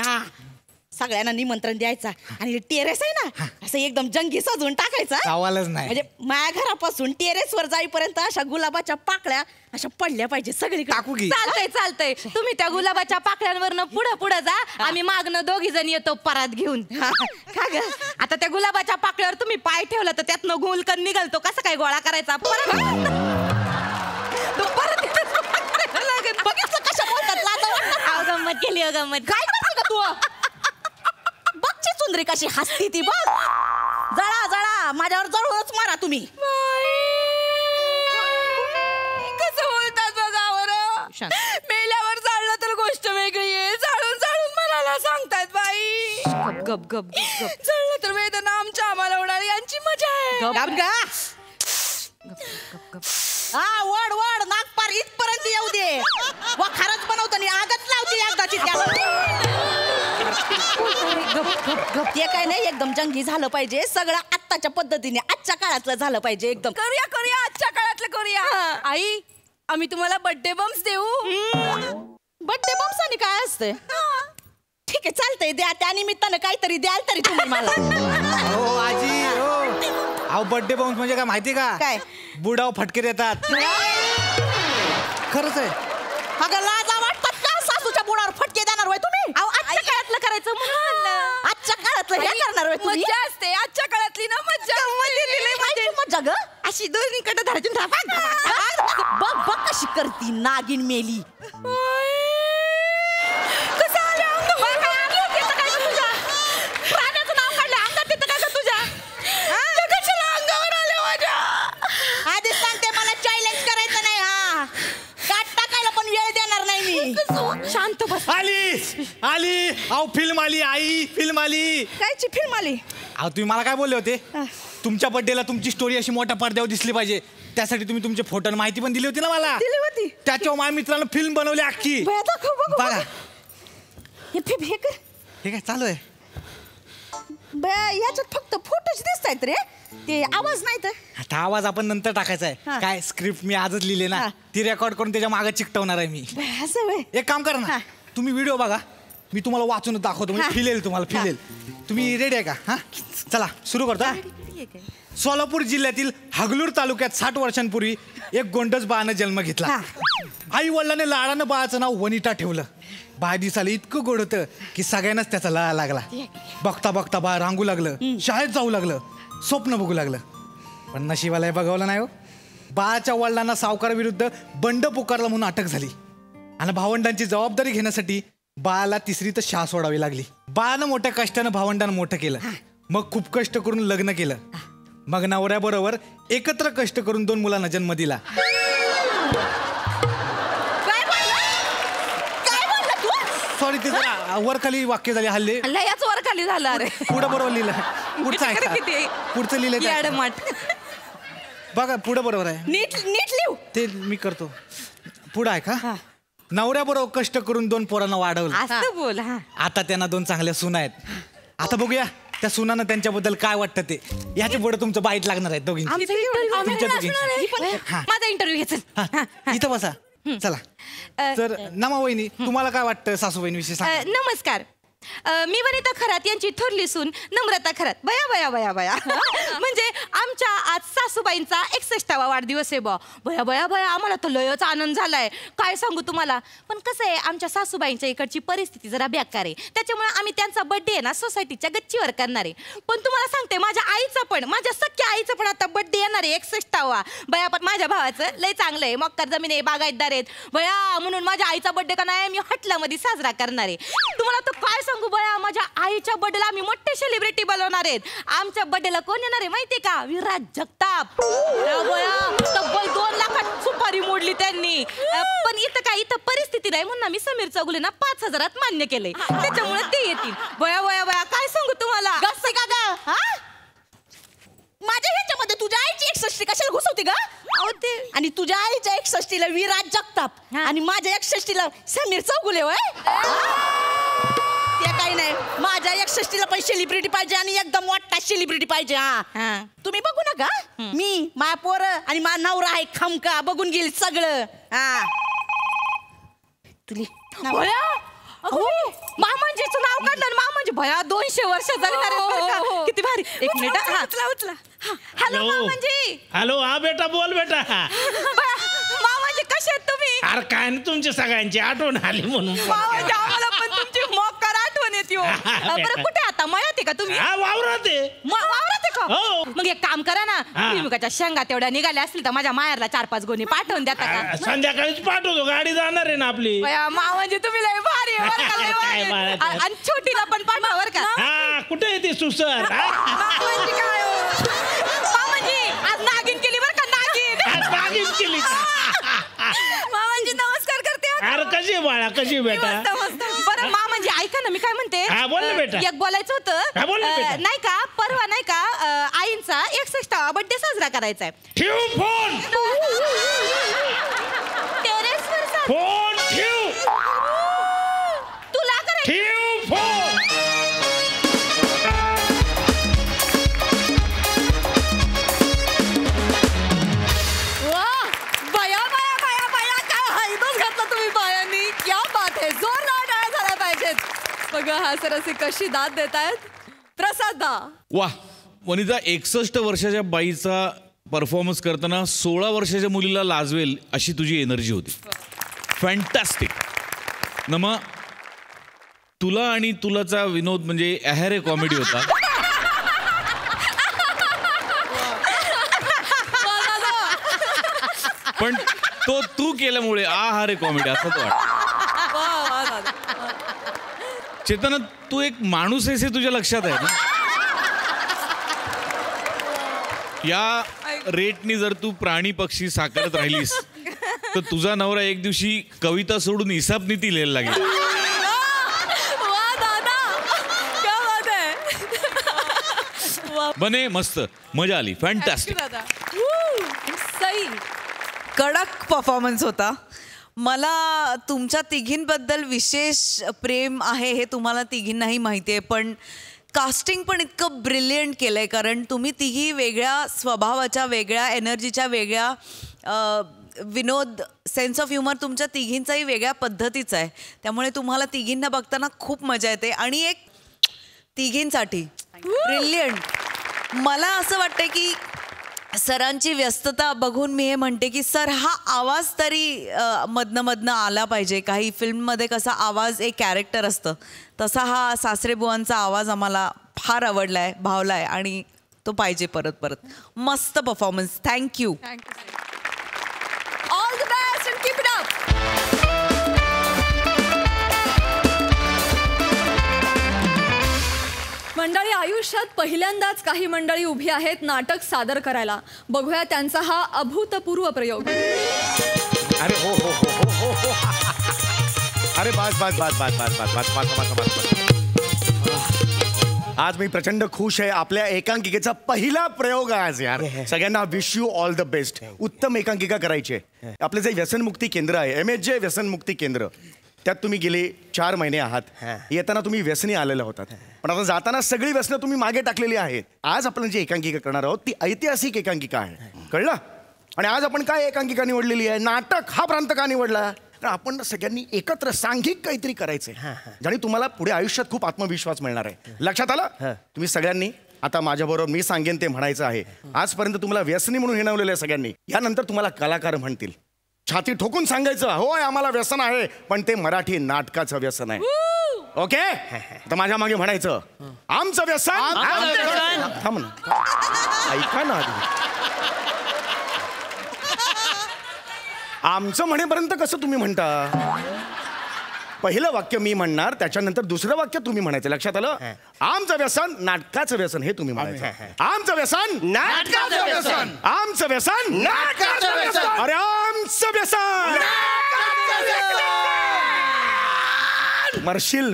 सगळ्यांना निमंत्रण द्यायचा आणि टेरेस आहे ना असं एकदम जंगी सजवून टाकायचा सवालच नाही म्हणजे माझ्या घरापासून टेरेसवर जाईपर्यंत अशा गुलाबाच्या पाकळ्या अशा पडल्या पाहिजे सगळी टाकू की चालतंय तुम्ही त्या गुलाबाच्या पाकळ्यांवरनं पुढं जा आम्ही मागणं 2 जण येतो परात घेऊन का ग आता त्या गुलाबाच्या पाकळ्यावर तुम्ही पाय ठेवला तर त्यातनं गुलकन निघालतो कसं काय गोळा करायचा बघितलं कशा बोलतात गंमत केली गंमत काय करते का तू बघची चुंदरी कशी हसती ती बघ जळा माझ्यावर जळूनच मारा तुम्ही कसं बोलतात बघा मेल्यावर जाळलं तर गोष्ट वेगळी आहे जाळून मनाला सांगतात बाई गप जळलं तर वेदना आम्हाला होणार यांची मजा आहे वड नागपार इथपर्यंत येऊ दे व खरंच बनवतो आणि आगच लावते एकदाची ते काय नाही एकदम जंगी झालं पाहिजे सगळं आत्ताच्या पद्धतीने आजच्या काळातलं झालं पाहिजे एकदम करूया आजच्या काळातलं करूया आई आम्ही तुम्हाला बर्थडे बम्स देऊ बर्थडे बम्स आणि काय असते ठीक आहे चालतंय द्या त्या निमित्तानं काहीतरी द्याल तरी तुम्ही मला हो आजी अहो बर्थडे बॉम्स म्हणजे काय माहिती का काय बुडाव फटके देतात खरंच आहे अगं लाजा वाटतात का सासूच्या बुडावर फटके देणार होय तुम्ही आजच्या काळातलं करायचं म्हणून आजच्या काळातलं हे करणार होय तुम्ही मज्जा असते आजच्या काळातली ना मज्जा ग अशी दोन्हीकडे धरायची बघ कशी करती नागिन मेली आधीच सांगते मला चॅलेंज करायचं नाही काट टाकायला पण वेळ देणार नाही मी शांत बस आली अहो फिल्म आली आई फिल्म आली कायची फिल्म आली अहो तुम्ही मला काय बोलले होते तुमच्या बर्थडेला तुमची स्टोरी अशी मोठ्या पडद्यावर दिसली पाहिजे त्यासाठी तुम्ही तुमचे फोटो आणि माहिती पण दिली होती ना मला दिली होती त्याच्यावर माझ्या मित्रानं फिल्म बनवली अख्खी बघा हे काय चालू आहे याच्यात फक्त फोटोच दिसत आहेत रे ते आवाज नाही तर आता आवाज आपण नंतर टाकायचा आहे काय स्क्रिप्ट मी आजच लिहिले ना ती रेकॉर्ड करून त्याच्या मागे चिकटवणार आहे मी एक काम करा ना तुम्ही व्हिडिओ बघा मी तुम्हाला वाचून दाखवतो म्हणजे फील येईल तुम्हाला फील येईल तुम्ही रेडी आहे का हा चला सुरू करतो सोलापूर जिल्ह्यातील हगलूर तालुक्यात 60 वर्षांपूर्वी एक गोंडस बाळानं जन्म घेतला आई वडिलांनी लाडानं बाळाचं नाव वनिता ठेवलं बाळ दिसायला इतकं गोड होतं की सगळ्यांनाच त्याचा लळा लागला बघता बघता बाळ रांगू लागलं शाळेत जाऊ लागलं स्वप्न बघू लागलं पण नशिबाला बघवलं नाही हो बाळाच्या वडिलांना सावकाराविरुद्ध बंड पुकारला म्हणून अटक झाली आणि भावंडांची जबाबदारी घेण्यासाठी बाळाला 3री तर शाळा सोडावी लागली बाळानं मोठ्या कष्टानं भावंडानं मोठं केलं मग खूप कष्ट करून लग्न केलं मग नवऱ्याबरोबर एकत्र कष्ट करून 2 मुलांना जन्म दिला सॉरी ते जरा वर खाली वाक्य झाले हल्ले याच वर खाली झालं अरे पुढं बरोबर लिहिलं पुढचं आहे पुढचं लिहिलं बघा पुढं बरोबर आहे नीट लिहू ते मी करतो पुढं आहे का नवऱ्याबरोबर कष्ट करून 2 पोरांना वाढवलं. असं बोल. हा. आता त्यांना 2 चांगल्या सुना आहेत. आता बघूया त्या सुनांना त्यांच्याबद्दल काय वाटतं ते. ह्याच्या पुढे तुमचं बाईट लागणार आहे दोघींची. आमचा interview तुमच्या असणार आहे. दोघींची. हा. माझा इंटरव्ह्यू घ्यायचा. हा, इथं बसा. चला. तर नमा वहिनी तुम्हाला काय वाटतं सासूबाईंविषयी सांगा. नमस्कार. मी वनिता खरात यांची थोरली सून नम्रता खरात. बया बया बया बया म्हणजे आमच्या आज सासूबाईंचा 61वा वाढदिवस आहे बा. बया बया बया आम्हाला तर लयच आनंद झालाय. काय सांगू तुम्हाला. पण कसं आहे आमच्या सासूबाईंच्या इकडची परिस्थिती जरा बेकार आहे. त्याच्यामुळे आम्ही त्यांचा बर्थडे आहे ना सोसायटीच्या गच्चीवर करणार आहे. पण तुम्हाला सांगते माझ्या आईचा पण माझ्या सख्या आईचा पण आता बर्थडे येणार आहे 61वा. बया पण माझ्या भावाचं लय चांगलं आहे. मक्कर जमीन आहे बागायतदार आहेत बया. म्हणून माझ्या आईचा बर्थडे का नाही मी हॉटेलमध्ये साजरा करणार आहे. तुम्हाला तर काय सांगू बया माझ्या आईच्या बर्थडेला आम्ही मोठे सेलिब्रिटी बोलवणार आहेत. आमच्या बर्थडेला कोण येणार आहे माहितीये का. विराज जगताप. बया तब्बल 2 लाखात सुपारी मोडली त्यांनी. पण इथं काय इथं परिस्थिती नाही म्हणून आम्ही समीर चौगुलेंना 5,000 मान्य केलंय. त्याच्यामुळे ते येतील. बया बया बया काय सांगू तुम्हाला. गस्से का ग. माझ्या ह्याच्यामध्ये तुझ्या आईची 61 कशाला घुसवते ग. आणि तुझ्या आईच्या 61ला विराज जगताप आणि माझ्या 61ला समीर चौगुले होय. ते काही नाही. माझ्या 61ला पण सेलिब्रिटी पाहिजे आणि एकदम मोठा सेलिब्रिटी पाहिजे. हा तुम्ही बघू नका. मी माझ्या पोर आणि माझा नवरा आहे खमका बघून गेली सगळं. हा तुली मामांजीचं नाव काढलं. मामांजी भया 200 वर्ष जगणार आहेत. किती भारी. 1 मिनिट. हा उचला उचला. हॅलो मामांजी. हॅलो. हा बेटा बोल बेटा. मामांजी कसे आहेत तुम्ही. अरे काय नाही तुमची सगळ्यांची आठवण आली म्हणून. मामांजी आम्हाला पण तुमची मक्कर आठवण येते. बरं कुठे आता मळ्यात आहे का तुम्ही. वावरात आहे. वावरात आहे का. मग एक काम करा ना भुईमुगाच्या शेंगा तेवढ्या निघाल्या असतील तर माझ्या माहेरला 4-5 गोणी पाठवून देता का. संध्याकाळीच पाठवतो. गाडी जाणार आहे ना आपली. मामांजी तुम्ही लय भारी आहे बरं का, लय भारी आहे. आणि छोटीला पण पाठवा बरं का. हा कुठे येते सुसर. मामांजी काय मामांजी आज नागिन केली बरं का. नागिन केली. मामांजी नमस्कार करते. अरे कशी बाळा कशी बेटा. बरं मामांजी ऐका ना मी काय म्हणते. बोल ना बेटा. एक बोलायचं होतं नाही का. परवा नाही का आईंचा 61वा बर्थडे साजरा करायचा आहे. ठेव फोन. टेरेसवर फोन ठेव. तुला करायचं. ठेव फोन. बघा हास्यरसिक कशी दाद देतायत. प्रसाद दा. वा वनिता 61 वर्षाच्या बाईचा परफॉर्मन्स करताना 16 वर्षाच्या मुलीला लाजवेल अशी तुझी एनर्जी होती. फॅन्टॅस्टिक. नमा तुला आणि तुलाचा विनोद म्हणजे अहेरे कॉमेडी होता. पण तो तू केल्यामुळे आहारे कॉमेडी असं तो वाटतं. चेतना तू एक माणूस आहेस हे तुझ्या लक्षात आहे ना. या रेटनी जर तू प्राणी पक्षी साकारत राहिलीस तर तुझा नवरा एक दिवशी कविता सोडून हिसाब नीती लिहायला लागेल. बने मस्त मजा आली. फॅन्टॅस्टिक. सई. कडक परफॉर्मन्स होता. मला तुमच्या तिघींबद्दल विशेष प्रेम आहे हे तुम्हाला तिघींनाही माहिती आहे. पण कास्टिंग पण इतकं ब्रिलियंट केलं आहे कारण तुम्ही तिघी वेगळ्या स्वभावाच्या वेगळ्या एनर्जीच्या वेगळ्या विनोद सेन्स ऑफ ह्युमर तुमच्या तिघींचाही वेगळ्या पद्धतीचा आहे. त्यामुळे तुम्हाला तिघींना बघताना खूप मजा येते. आणि एक तिघींसाठी ब्रिलियंट. मला असं वाटतं की सरांची व्यस्तता बघून मी हे म्हणते की सर हा आवाज तरी मधनं आला पाहिजे. काही फिल्ममध्ये कसा आवाज एक कॅरेक्टर असतं तसा हा सासरेबुवांचा आवाज आम्हाला फार आवडला आहे भावला आहे आणि तो पाहिजे परत परत. मस्त performance. Thank you. All the best and keep it up. मंडळी आयुष्यात पहिल्यांदाच काही मंडळी उभी आहेत नाटक सादर करायला. बघूया त्यांचा हा अभूतपूर्व प्रयोग. अरे हो हो हो हो हो हो. अरे बस बस बस बस बस बस बस बस बस बस आज मी प्रचंड खुश आहे. आपल्या एकांकिकेचा पहिला प्रयोग आहे आज यार. सगळ्यांना wish you all the best. उत्तम एकांकिका करायची आहे. आपलं जे व्यसनमुक्ती केंद्र आहे, MHJ व्यसनमुक्ती केंद्र, त्यात तुम्ही गेले 4 महिने आहात. येताना तुम्ही व्यसनी आलेला होतात, पण आता जाताना सगळी व्यसनं तुम्ही मागे टाकलेली आहेत. आज आपण जी एकांकिका करणार आहोत ती ऐतिहासिक एकांकिका आहे, कळलं? आणि आज आपण काय एकांकिका निवडलेली आहे? नाटक हा प्रांत का निवडला? कारण आपण सगळ्यांनी एकत्र सांघिक काहीतरी करायचंय, ज्याने तुम्हाला पुढे आयुष्यात खूप आत्मविश्वास मिळणार आहे. लक्षात आलं? तुम्ही सगळ्यांनी आता माझ्याबरोबर मी सांगेन ते म्हणायचं आहे. आजपर्यंत तुम्हाला व्यसनी म्हणून हिणवलेलं आहे सगळ्यांनी. यानंतर तुम्हाला कलाकार म्हणतील. छाती ठोकून सांगायचं, होय आम्हाला व्यसन आहे, पण ते मराठी नाटकाचं व्यसन आहे. ओके? तर माझ्या मागे म्हणायचं, आमचं व्यसन. थांब ना, ऐका ना आधी. आमचं म्हणेपर्यंत कसं तुम्ही म्हणता? पहिलं वाक्य मी म्हणणार, त्याच्यानंतर दुसरं वाक्य तुम्ही म्हणायचं. लक्षात आलं? आमचं व्यसन नाटकाचं व्यसन हे तुम्ही म्हणायचं. आमचं व्यसन नाटकाचं व्यसन. आमचं व्यसन नाटकाचं व्यसन. अरे आमचं व्यसन.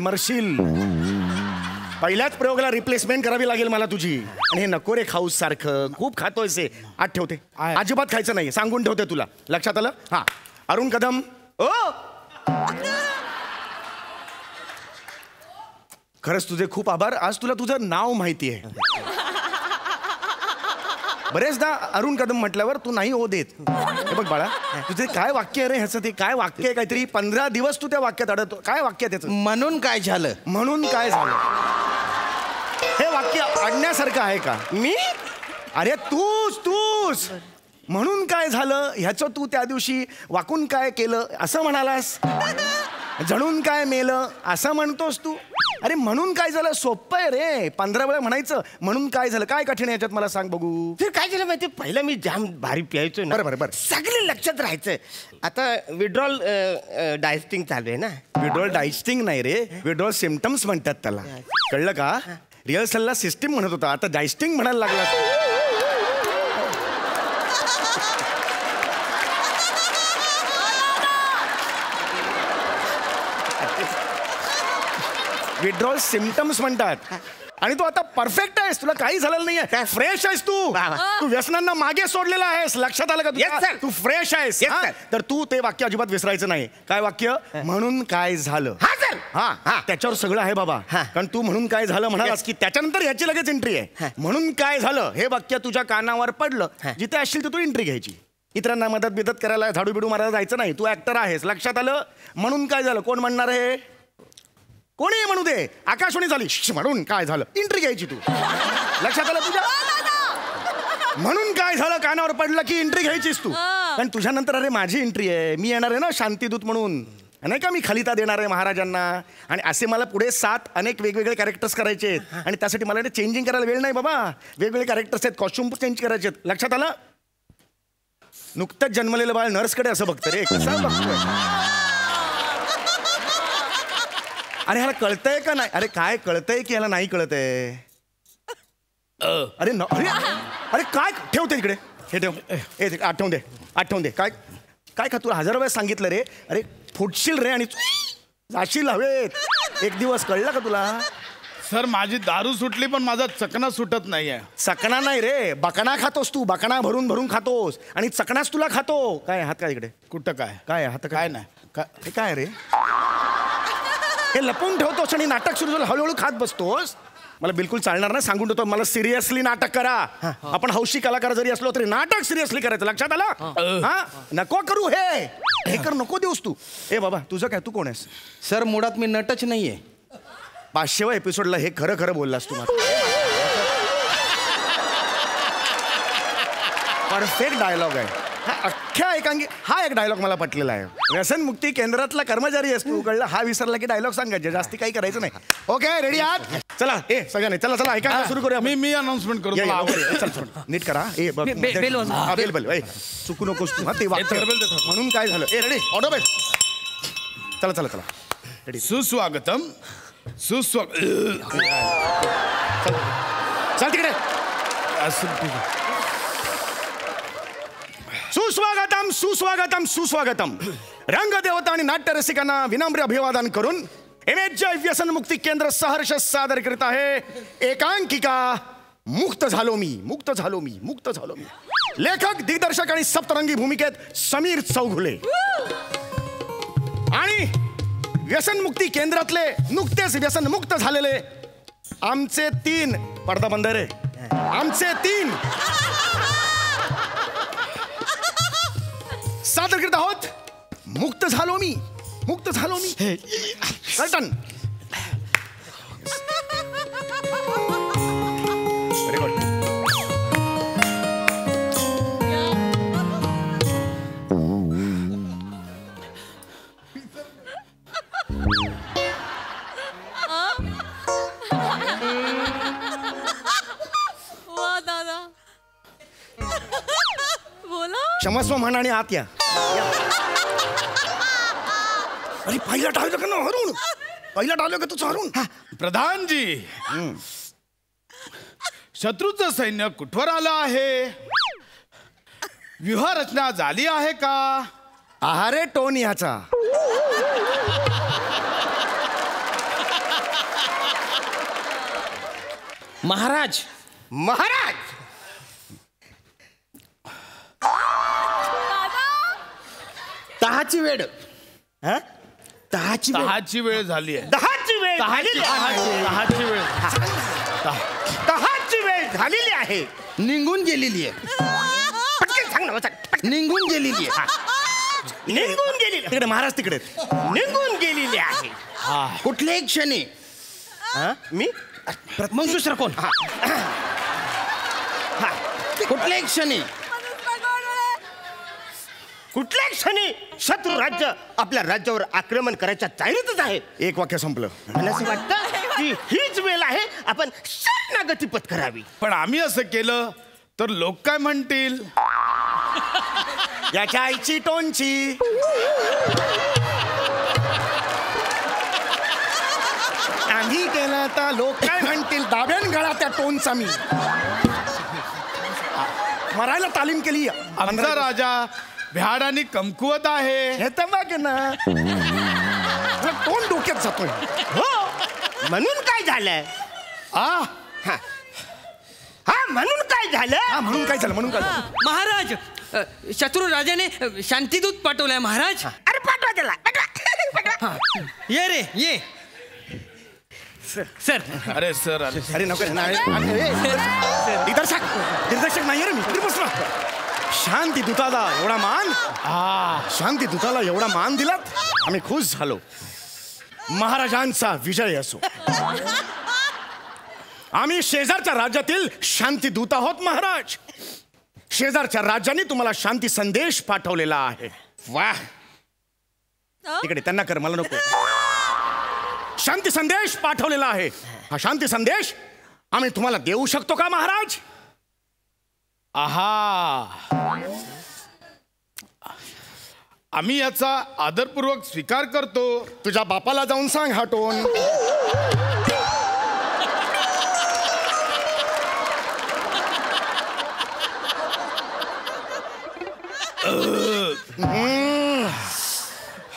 मरशील. पहिल्याच प्रयोगाला रिप्लेसमेंट करावी लागेल मला तुझी. आणि हे नको रे खाऊस सारखं, खूप खातोय से. आत ठेवते, अजिबात खायचं नाही, सांगून ठेवते तुला. लक्षात आलं? हा. अरुण कदम. ओ खरंच तुझे खूप आभार. आज तुला तुझं नाव माहिती आहे. बरेचदा अरुण कदम म्हटल्यावर तू नाही हो देत. हे बघ बाळा, तुझे काय वाक्य आहे रे ह्याचं? ते काय वाक्य आहे? काहीतरी 15 दिवस तू त्या वाक्यात अडतो. काय वाक्य आहे त्याचं? म्हणून काय झालं? म्हणून काय झालं हे वाक्य अडण्यासारखं आहे का? मी? अरे तूच म्हणून काय झालं ह्याचं तू त्या दिवशी वाकून काय केलं असं म्हणालास. जणून काय मेलं असं म्हणतोस तू. अरे म्हणून काय झालं सोपं आहे रे. 15 वेळा म्हणायचं म्हणून काय झालं. काय कठीण याच्यात मला सांग बघू. ते काय झालं माहिती? पहिलं मी जाम भारी प्यायचो ना. बरं सगळे लक्षात राहायचंय. आता विड्रॉल डायस्टिंग चालू आहे ना. विड्रॉल डायस्टिंग नाही रे, विड्रॉल सिम्पटम्स म्हणतात त्याला. कळलं का? रिहर्सलला सिस्टीम म्हणत होता, आता डायस्टिंग म्हणायला लागला. विड्रॉल सिम्पटम्स म्हणतात. आणि तू आता परफेक्ट आहेस, तुला काही झालेलं नाहीये. फ्रेश आहेस तू व्यसनांना मागे सोडलेला आहेस. लक्षात आलं का? तू फ्रेश आहेस. तर तू ते वाक्य अजिबात विसरायचं नाही. काय वाक्य? म्हणून काय झालं. हा त्याच्यावर सगळं आहे बाबा. कारण तू म्हणून काय झालं म्हणालास की त्याच्यानंतर ह्याची लगेच एंट्री आहे. म्हणून काय झालं हे वाक्य तुझ्या कानावर पडलं, जिथे असशील तर तू एंट्री घ्यायची. इतरांना मदत करायला झाडू बिडू मारायला जायचं नाही. तू ऍक्टर आहेस. लक्षात आलं? म्हणून काय झालं कोण म्हणणार आहे? कोणी म्हणू दे. आकाशवाणी झाली म्हणून काय झालं एंट्री घ्यायची तू. लक्षात आलं तुझ्या? म्हणून काय झालं कानावर पडलं की एंट्री घ्यायचीस तू. कारण तुझ्यानंतर अरे माझी एंट्री आहे. मी येणार आहे ना शांतीदूत म्हणून, नाही का? मी खलिता देणार आहे महाराजांना. आणि असे मला पुढे 7 अनेक वेगवेगळे कॅरेक्टर्स करायचे आहेत. आणि त्यासाठी मला चेंजिंग करायला वेळ नाही बाबा. वेगवेगळे कॅरेक्टर्स आहेत, कॉस्ट्युम चेंज करायचे आहेत. लक्षात आलं? नुकतंच जन्मलेलं बाळ नर्सकडे असं बघतं रे. कसं बघतोय? अरे ह्याला कळतंय का नाही? अरे काय कळतंय की ह्याला नाही कळतंय? अरे अरे काय ठेवते तिकडे. हे ठेव. आठवून दे. काय का तुला 1000 वेळा सांगितलं रे. अरे फुटशील रे आणि जाशील हवेत. एक दिवस कळलं का तुला? सर माझी दारू सुटली पण माझा चकना सुटत नाहीये. चकना नाही रे, बकणा खातोस तू. बकणा भरून भरून खातोस आणि चकनाच तुला खातो. काय हात काय इकडे? कुठं काय? काय हात काय नाही. काय रे हे लपवून ठेवतोस आणि नाटक सुरू झालं हळूहळू खात बसतोस. मला बिलकुल चालणार नाही. सांगून ठेवतो, मला सिरियसली नाटक करा. आपण हौशी कलाकार जरी असलो तरी नाटक सिरियसली करायचं. लक्षात आलं? हा नको करू हे कर नको देऊस तू. ए बाबा तुझं काय? तू कोण आहेस? सर मुळात मी नटच नाहीये. 500व्या एपिसोडला हे खरं बोललास तू. परफेक्ट डायलॉग आहे हा. अख्ख्या हा एक डायलॉग मला पटलेला आहे. व्यसनमुक्ती केंद्रातला कर्मचारी आहेस तू. कळलं? हा विसरला की डायलॉग सांगायचे, जास्ती काही करायचं नाही. ओके रेडी आहात? चला सगळ्यांनी चला ऐका सुरू करूया. मी अनाउन्समेंट करू. चल नीट करा. बेल चुकू नकोस तू. ते वाक्य म्हणून काय झालं. Ready auto bell. चला रेडी. सुस्वागतम. चल तिकडे. सुस्वागतम. रंगदेवता आणि नाट्य रसिकांना विनम्र अभिवादन करून MHJ व्यसनमुक्ती केंद्र सहर्ष सादर करीत आहे एकांकिका मुक्त झालो मी, मुक्त झालो मी, मुक्त झालो मी. लेखक, दिग्दर्शक आणि सप्तरंगी भूमिकेत समीर चौघुले. आणि व्यसनमुक्ती केंद्रातले नुकतेच व्यसनमुक्त झालेले आमचे 3 पडदा बंद रे, आमचे 3 सादर करीत आहोत मुक्त झालो मी, मुक्त झालो मी. कर्टन. Very good. वा दादा, बोला. क्षमस्व म्हणा आणि आत या. अरे पहिला डायलॉग ना हरून, पहिला डायलॉग तुझं हरून. प्रधानजी, शत्रूचं सैन्य कुठवर आलं आहे? व्यूहरचना झाली आहे का? आहारे टोन याचा. महाराज, महाराज, तहाची वेळ. तहाची वेळ झाली आहे. दहाची वेळ झालेली आहे. तहाची वेळ. दहाची वेळ झालेली आहे. निघून गेलेली आहे. पटकन सांग ना. निघून गेलेली आहे. निघून गेलेली. तिकडे महाराज तिकडे निघून गेलेली आहे. कुठल्याही क्षणी. मी मग दुसरं कोण? कुठल्याही क्षणी, कुठल्याही क्षणी शत्रू राज्य आपल्या राज्यावर आक्रमण करायच्या तयारीतच आहे. एक वाक्य संपलं. मला असं वाटतं की हीच वेळ आहे आपण शरणागती पत्करावी. पण आम्ही असं केलं तर लोक काय म्हणतील? याच्या आईची टोनची. आम्ही केलं तर लोक काय म्हणतील? दाब्यान गळा त्या टोनचा. मी मरायला तालीम केली. आमचा राजा भ्याड आणि कमकुवत आहे. हे तर बघ ना, टोन डोक्यात जातोय. हो, म्हणून काय झालंय? म्हणून काय झालं? म्हणून काय झालं? म्हणून काय झालं? महाराज, शत्रू राजाने शांतिदूत पाठवलाय महाराज. अरे पाठवा त्याला, पाठवा. ये रे ये. सर. अरे सर, अरे नको. दिग्दर्शक, दिग्दर्शक नाही रे मी. शांती दूताला एवढा मान. शांती दूताला एवढा मान दिलात, आम्ही खुश झालो. महाराजांचा विजय असो. आम्ही शेजारच्या राज्यातील शांती दूत आहोत महाराज. शेजारच्या राज्याने तुम्हाला शांती संदेश पाठवलेला आहे. वाह, तिकडे त्यांना कर, मला नको. शांती संदेश पाठवलेला आहे. हा शांती संदेश आम्ही तुम्हाला देऊ शकतो का महाराज? आम्ही याचा आदरपूर्वक स्वीकार करतो. तुझ्या बापाला जाऊन सांग हा टोन.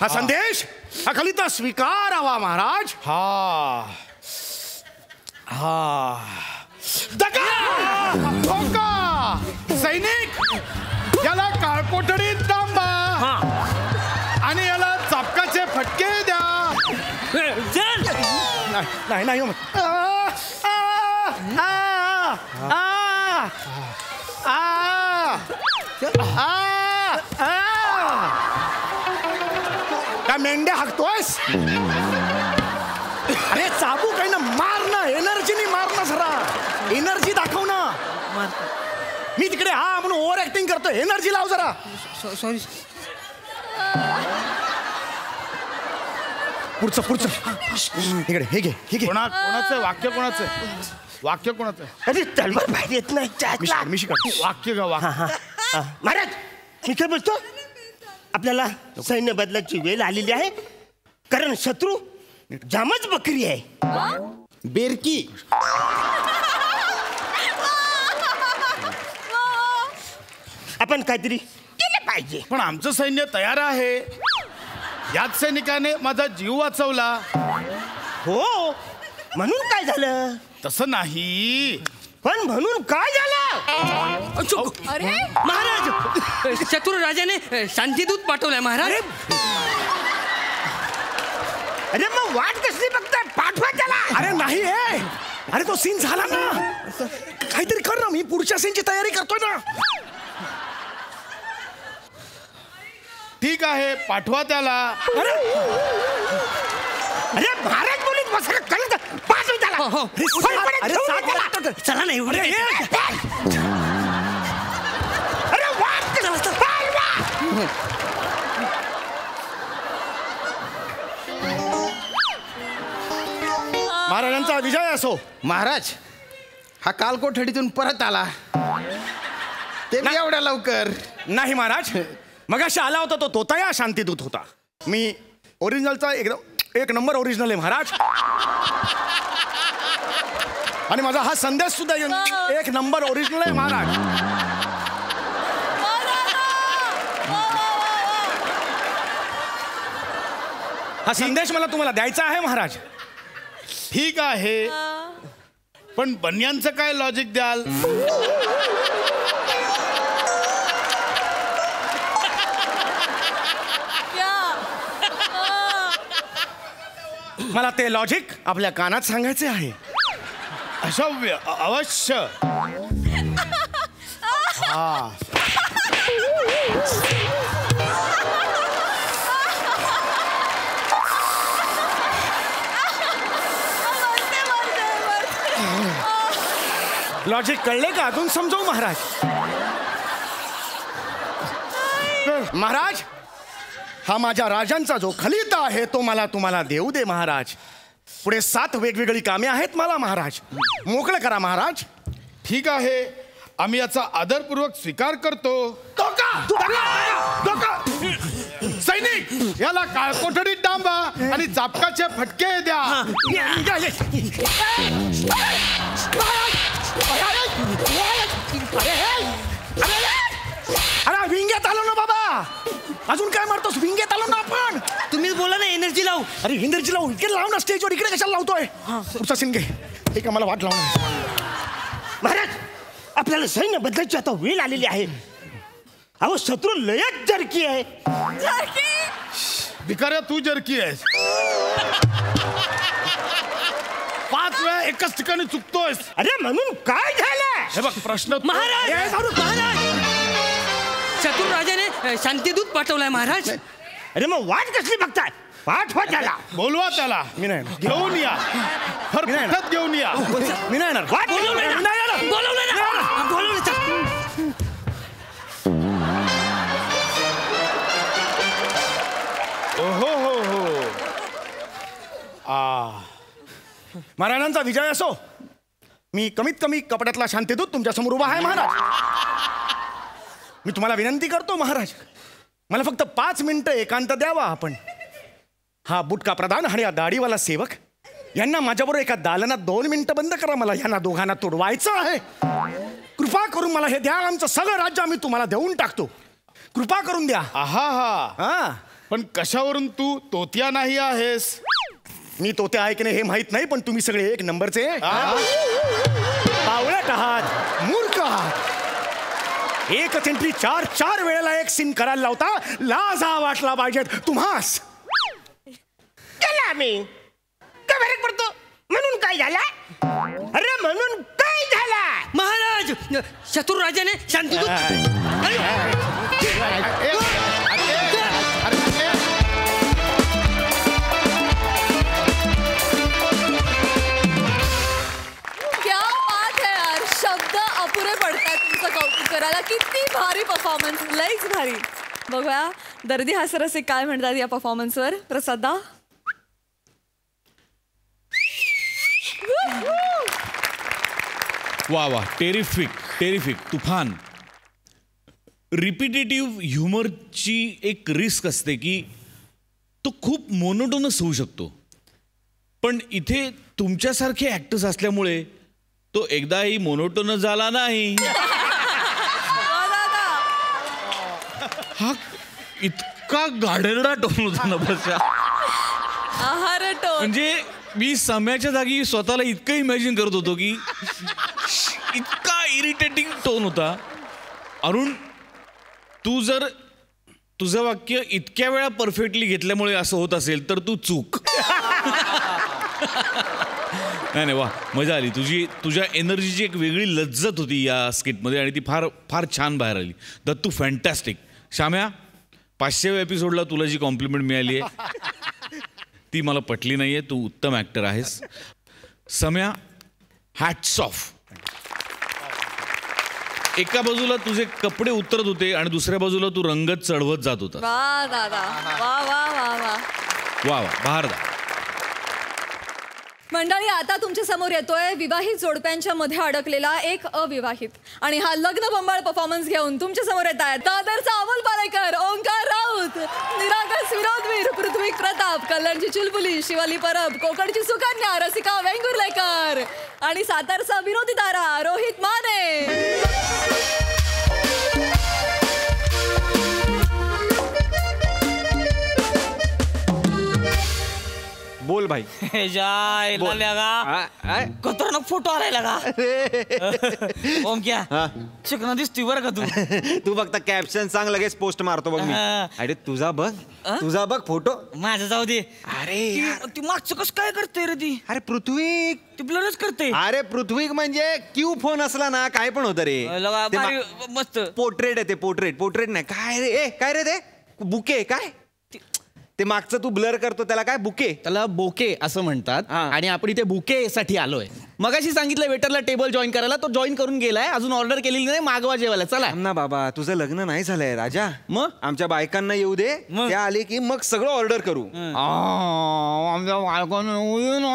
हा संदेश हा खलिता स्वीकारावा महाराज. धोका! सैनिक, याला काळकोठडीत डांबा आणि याला चापकाचे फटके द्या. नाही नाही. काय मेंढ्या हाकतोयस? अरे चाबू काही ना, मार ना. एनर्जीनी मार ना जरा. एनर्जी दाखव ना. मी तिकडे म्हणून ओव्हर ऍक्टिंग करतो. एनर्जी लाव जरा. सॉरी. पुढचं इकडे. हे घे, हे घे. कोणाचं वाक्य? कोणाचं वाक्य? कोणाचं? अरे तलवार बाहेर येत नाही. मी शिकवतो. वाक्य का? महाराज, मी काय बोलतो? आपल्याला सैन्य बदलाची वेळ आलेली आहे, कारण शत्रू जामच बकरी आहे. बेरकी. आपण काहीतरी केलं पाहिजे. पण आमचं सैन्य तयार आहे. याच सैनिकाने माझा जीव वाचवला. हो म्हणून काय झालं? तसं नाही, पण म्हणून काय झालं? अरे महाराज, शत्रू राजाने शांतीदूत पाठवलाय महाराज. अरे मग वाट कसली बघताय? पाठवा त्याला. अरे नाही हे, अरे तो सीन झाला ना, काहीतरी कर ना, मी पुढच्या सीनची तयारी करतोय ना. ठीक आहे, पाठवा त्याला. अरे महाराज बोलीत बसा, कळलं? पाठव त्याला. चला नाही अरे वाट महाराजांचा विजय असो. महाराज, हा काल कोठडीतून परत आला, ते बी एवढ्या लवकर? नाही महाराज, मगाशी आला होता तो तोताया शांतीदूत होता. मी ओरिजिनलचा एकदम एक नंबर ओरिजिनल आहे महाराज. आणि माझा हा संदेश सुद्धा एक नंबर ओरिजिनल आहे महाराज. हा संदेश मला तुम्हाला द्यायचा आहे महाराज. ठीक आहे, पण बन्यांचं काय लॉजिक द्याल? मला ते लॉजिक आपल्या कानात सांगायचे आहे. अशव्य, अवश्य. हा लॉजिक कळले का? अजून समजव महाराज. महाराज, हा माझ्या राजांचा जो खलिता आहे तो मला तुम्हाला देऊ दे महाराज. पुढे 7 वेगवेगळी कामे आहेत मला महाराज. मोकळं करा महाराज. ठीक आहे, आम्ही याचा आदरपूर्वक स्वीकार करतो. सैनिक, याला काळकोठडीत डांबा आणि चापकाचे फटके द्या. अरे विंग्यात आलो ना बाबा, अजून काय मारतोस? विंग्यात आलो ना आपण. तुम्हीच बोला ना एनर्जी लावू. अरे एनर्जी लावू, इकडे लाव ना स्टेजवर, इकडे कशाला लावतोय? पुढचा सीन घे. ठीक आहे, मला वाट लावणार. महाराज, आपल्याला सैन्य बदलायची आता वेळ आलेली आहे. अहो शत्रू लयच जरकी आहे. भिकाऱ्या, तू जरकी आहेस. 5 वेळा एकाच ठिकाणी चुकतोयस. अरे म्हणून काय झालं? हे बघ, प्रश्न महाराज, शत्रू राजाने शांतीदूत पाठवलाय महाराज. अरे मग वाट कसली बघताय? पाठवा त्याला. बोलवा त्याला. मी नाही घेऊन या, फरफटत घेऊन या. मी नाही येणार. ओहो हो हो. महाराजांचा विजय असो. मी कमीत कमी कपड्यातला शांतीदूत तुमच्या समोर उभा आहे महाराज. मी तुम्हाला विनंती करतो महाराज, मला फक्त 5 मिनिटं एकांत द्यावा आपण. हा बुटका प्रधान आणि हा दाढीवाला सेवक यांना माझ्याबरोबर एका दालनात 2 मिनिटं बंद करा. मला यांना दोघांना तोडवायचं आहे. कृपा करून मला हे द्या. आमचं सगळं राज्य आम्ही तुम्हाला देऊन टाकतो. कृपा करून द्या. हा, पण कशावरून तू तोत्या नाही आहेस? मी तोत्या आहे की नाही हे माहित नाही, पण तुम्ही सगळे एक नंबरचे पावळट आहात, मूर्ख आहात. एकच एंट्री 4 वेळेला एक सीन करायला लावता. लाजा वाटला पाहिजेत तुम्हास. मी काय फरक पडतो? म्हणून काय झाला? अरे म्हणून काय झाला? महाराज, शत्रू राजाने शांतीदूत. क्या बात है यार, शब्द अपुरे पडतात तुमचं कौतुक करायला. किती भारी परफॉर्मन्स, लईच भारी. बघूया दर्दी हास्यरसिक काय म्हणतात या परफॉर्मन्सवर. प्रसादा. वा वा, टेरिफिक टेरिफिक, तुफान. रिपिटेटिव्ह ह्युमरची एक रिस्क असते की तो खूप मोनोटोनस होऊ शकतो, पण इथे तुमच्यासारखे ऍक्टर्स असल्यामुळे तो एकदाही मोनोटोनस झाला नाही. हा इतका गाडरडा टोन होता ना बसा. आहार टोन म्हणजे मी सम्याच्या जागी स्वतःला इतकं इमॅजिन करत होतो की इतका इरिटेटिंग टोन होता. अरुण, तू जर तुझं वाक्य इतक्या वेळा परफेक्टली घेतल्यामुळे असं होत असेल तर तू चूक. नाही वा, मजा आली. तुझ्या एनर्जीची एक वेगळी लज्जत होती या स्किटमध्ये आणि ती फार फार छान बाहेर आली. दत्तू फॅन्टॅस्टिक. श्याम्या, 500व्या एपिसोडला तुला जी कॉम्प्लिमेंट मिळाली आहे ती मला पटली नाही आहे. तू उत्तम ॲक्टर आहेस. सम्या, हॅट्स ऑफ. एका बाजूला तुझे कपडे उतरत होते आणि दुसऱ्या बाजूला तू रंगत चढवत जात होता. वा दादा, वा वा वा वा वा वा, बहारदा. मंडळी, आता तुमच्या समोर येतोय विवाहित जोडप्यांच्या मध्ये अडकलेला एक अविवाहित. आणि हा लग्न बंबाळ परफॉर्मन्स घेऊन तुमच्या समोर येत आहेत दादरचा अमोल पालेकर, ओंकार राऊत, निरागस विनोदवीर पृथ्वी प्रताप, कल्याणची चुलबुली शिवाली परब, कोकणची सुकन्या रसिका वेंगुर्लेकर आणि सातारचा विनोदी तारा रोहित माने. बोल भाई. जाय खतरनाक फोटो आलाय लगा. ओम क्या चिकना दिसतोय बरं का तू. तू फक्त कॅप्शन सांग, लगेच पोस्ट मारतो बघ मी. अरे तुझा बघ फोटो. माझा जाऊ दे. अरे ती मागचं कसं काय करते रे ती. अरे पृथ्वी ती ब्लरच करते. अरे पृथ्वी म्हणजे क्यू फोन असला ना काय पण होतं रे. मस्त पोर्ट्रेट आहे ते. पोर्ट्रेट नाही काय रे ते बुके. काय ते मागचं तू ब्लर करतो त्याला काय बुके. त्याला बोके असं म्हणतात. आणि आपण इथे बुके साठी आलोय. मगाशी सांगितलं वेटरला टेबल जॉईन करायला, तो जॉईन करून गेलाय. अजून ऑर्डर केलेली नाही, मागवा जेवायला. चला ना बाबा, तुझं लग्न नाही झालंय राजा. मग आमच्या बायकांना येऊ दे, त्या आले की मग सगळं ऑर्डर करू. आमच्या बायकांना येऊ ना,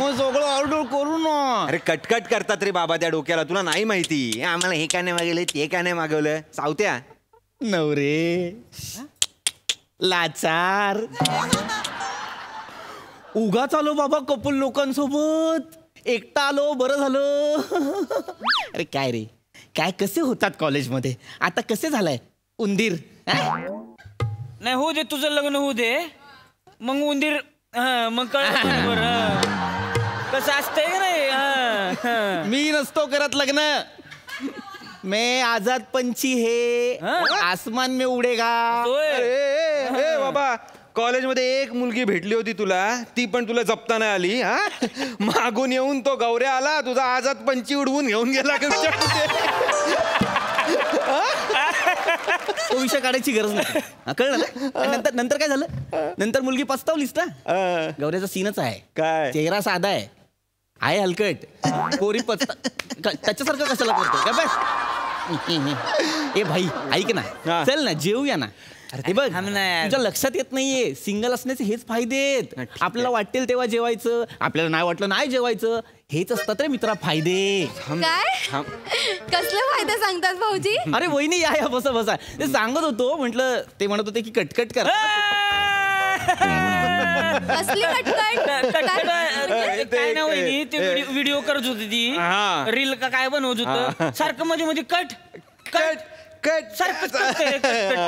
मग सगळं ऑर्डर करू ना. अरे कटकट करतात रे बाबा त्या डोक्याला. तुला नाही माहिती आम्हाला हे काय नाही मागवलं, ते काय नाही मागवलं. सावत्या नवरे लाचार. उगाच आलो बाबा कपल लोकांसोबत. एकटा आलो बरं झालं. अरे काय रे, काय कसे होतात कॉलेजमध्ये. आता कसे झालाय उंदीर. नाही होऊ दे, तुझं लग्न होऊ दे, मग उंदीर. मग कळलं बरं कसं असतंय का नाही. मी नसतो करत लग्न. मैं आजाद पंछी है, आसमान में उडेगा. अरे बाबा, कॉलेजमध्ये एक मुलगी भेटली होती तुला, ती पण तुला जपता नाही आली. मागून येऊन तो गौऱ्या आला, तुझा आजाद पंछी उडवून घेऊन गेला. तो विषय काढायची गरज नाही. कळलं ना. नंतर काय झालं. नंतर मुलगी पस्तावलीस ना. गौऱ्याचा सीनच आहे. काय चेहरा साधा आहे हलकट. पोरी त्याच्यासारखं कशाला करतो काय. बस ए भाई ऐक ना, चल ना जेऊया ना. अरे बघ, तुझ्या लक्षात येत नाहीये सिंगल असण्याचे हेच फायदे आहेत. आपल्याला वाटेल तेव्हा जेवायचं, आपल्याला नाही वाटलं नाही जेवायचं. हेच असतात रे मित्रा फायदे. काय कसले फायदे सांगतात भाऊजी. अरे वहिनी या बसा. ते सांगत होतो, म्हटलं ते म्हणत होते की कटकट कर. कसली कटकट. काय ना वहिनी, ते व्हिडिओ करत होती ती रील का काय बनवत होत सारखं मध्ये कट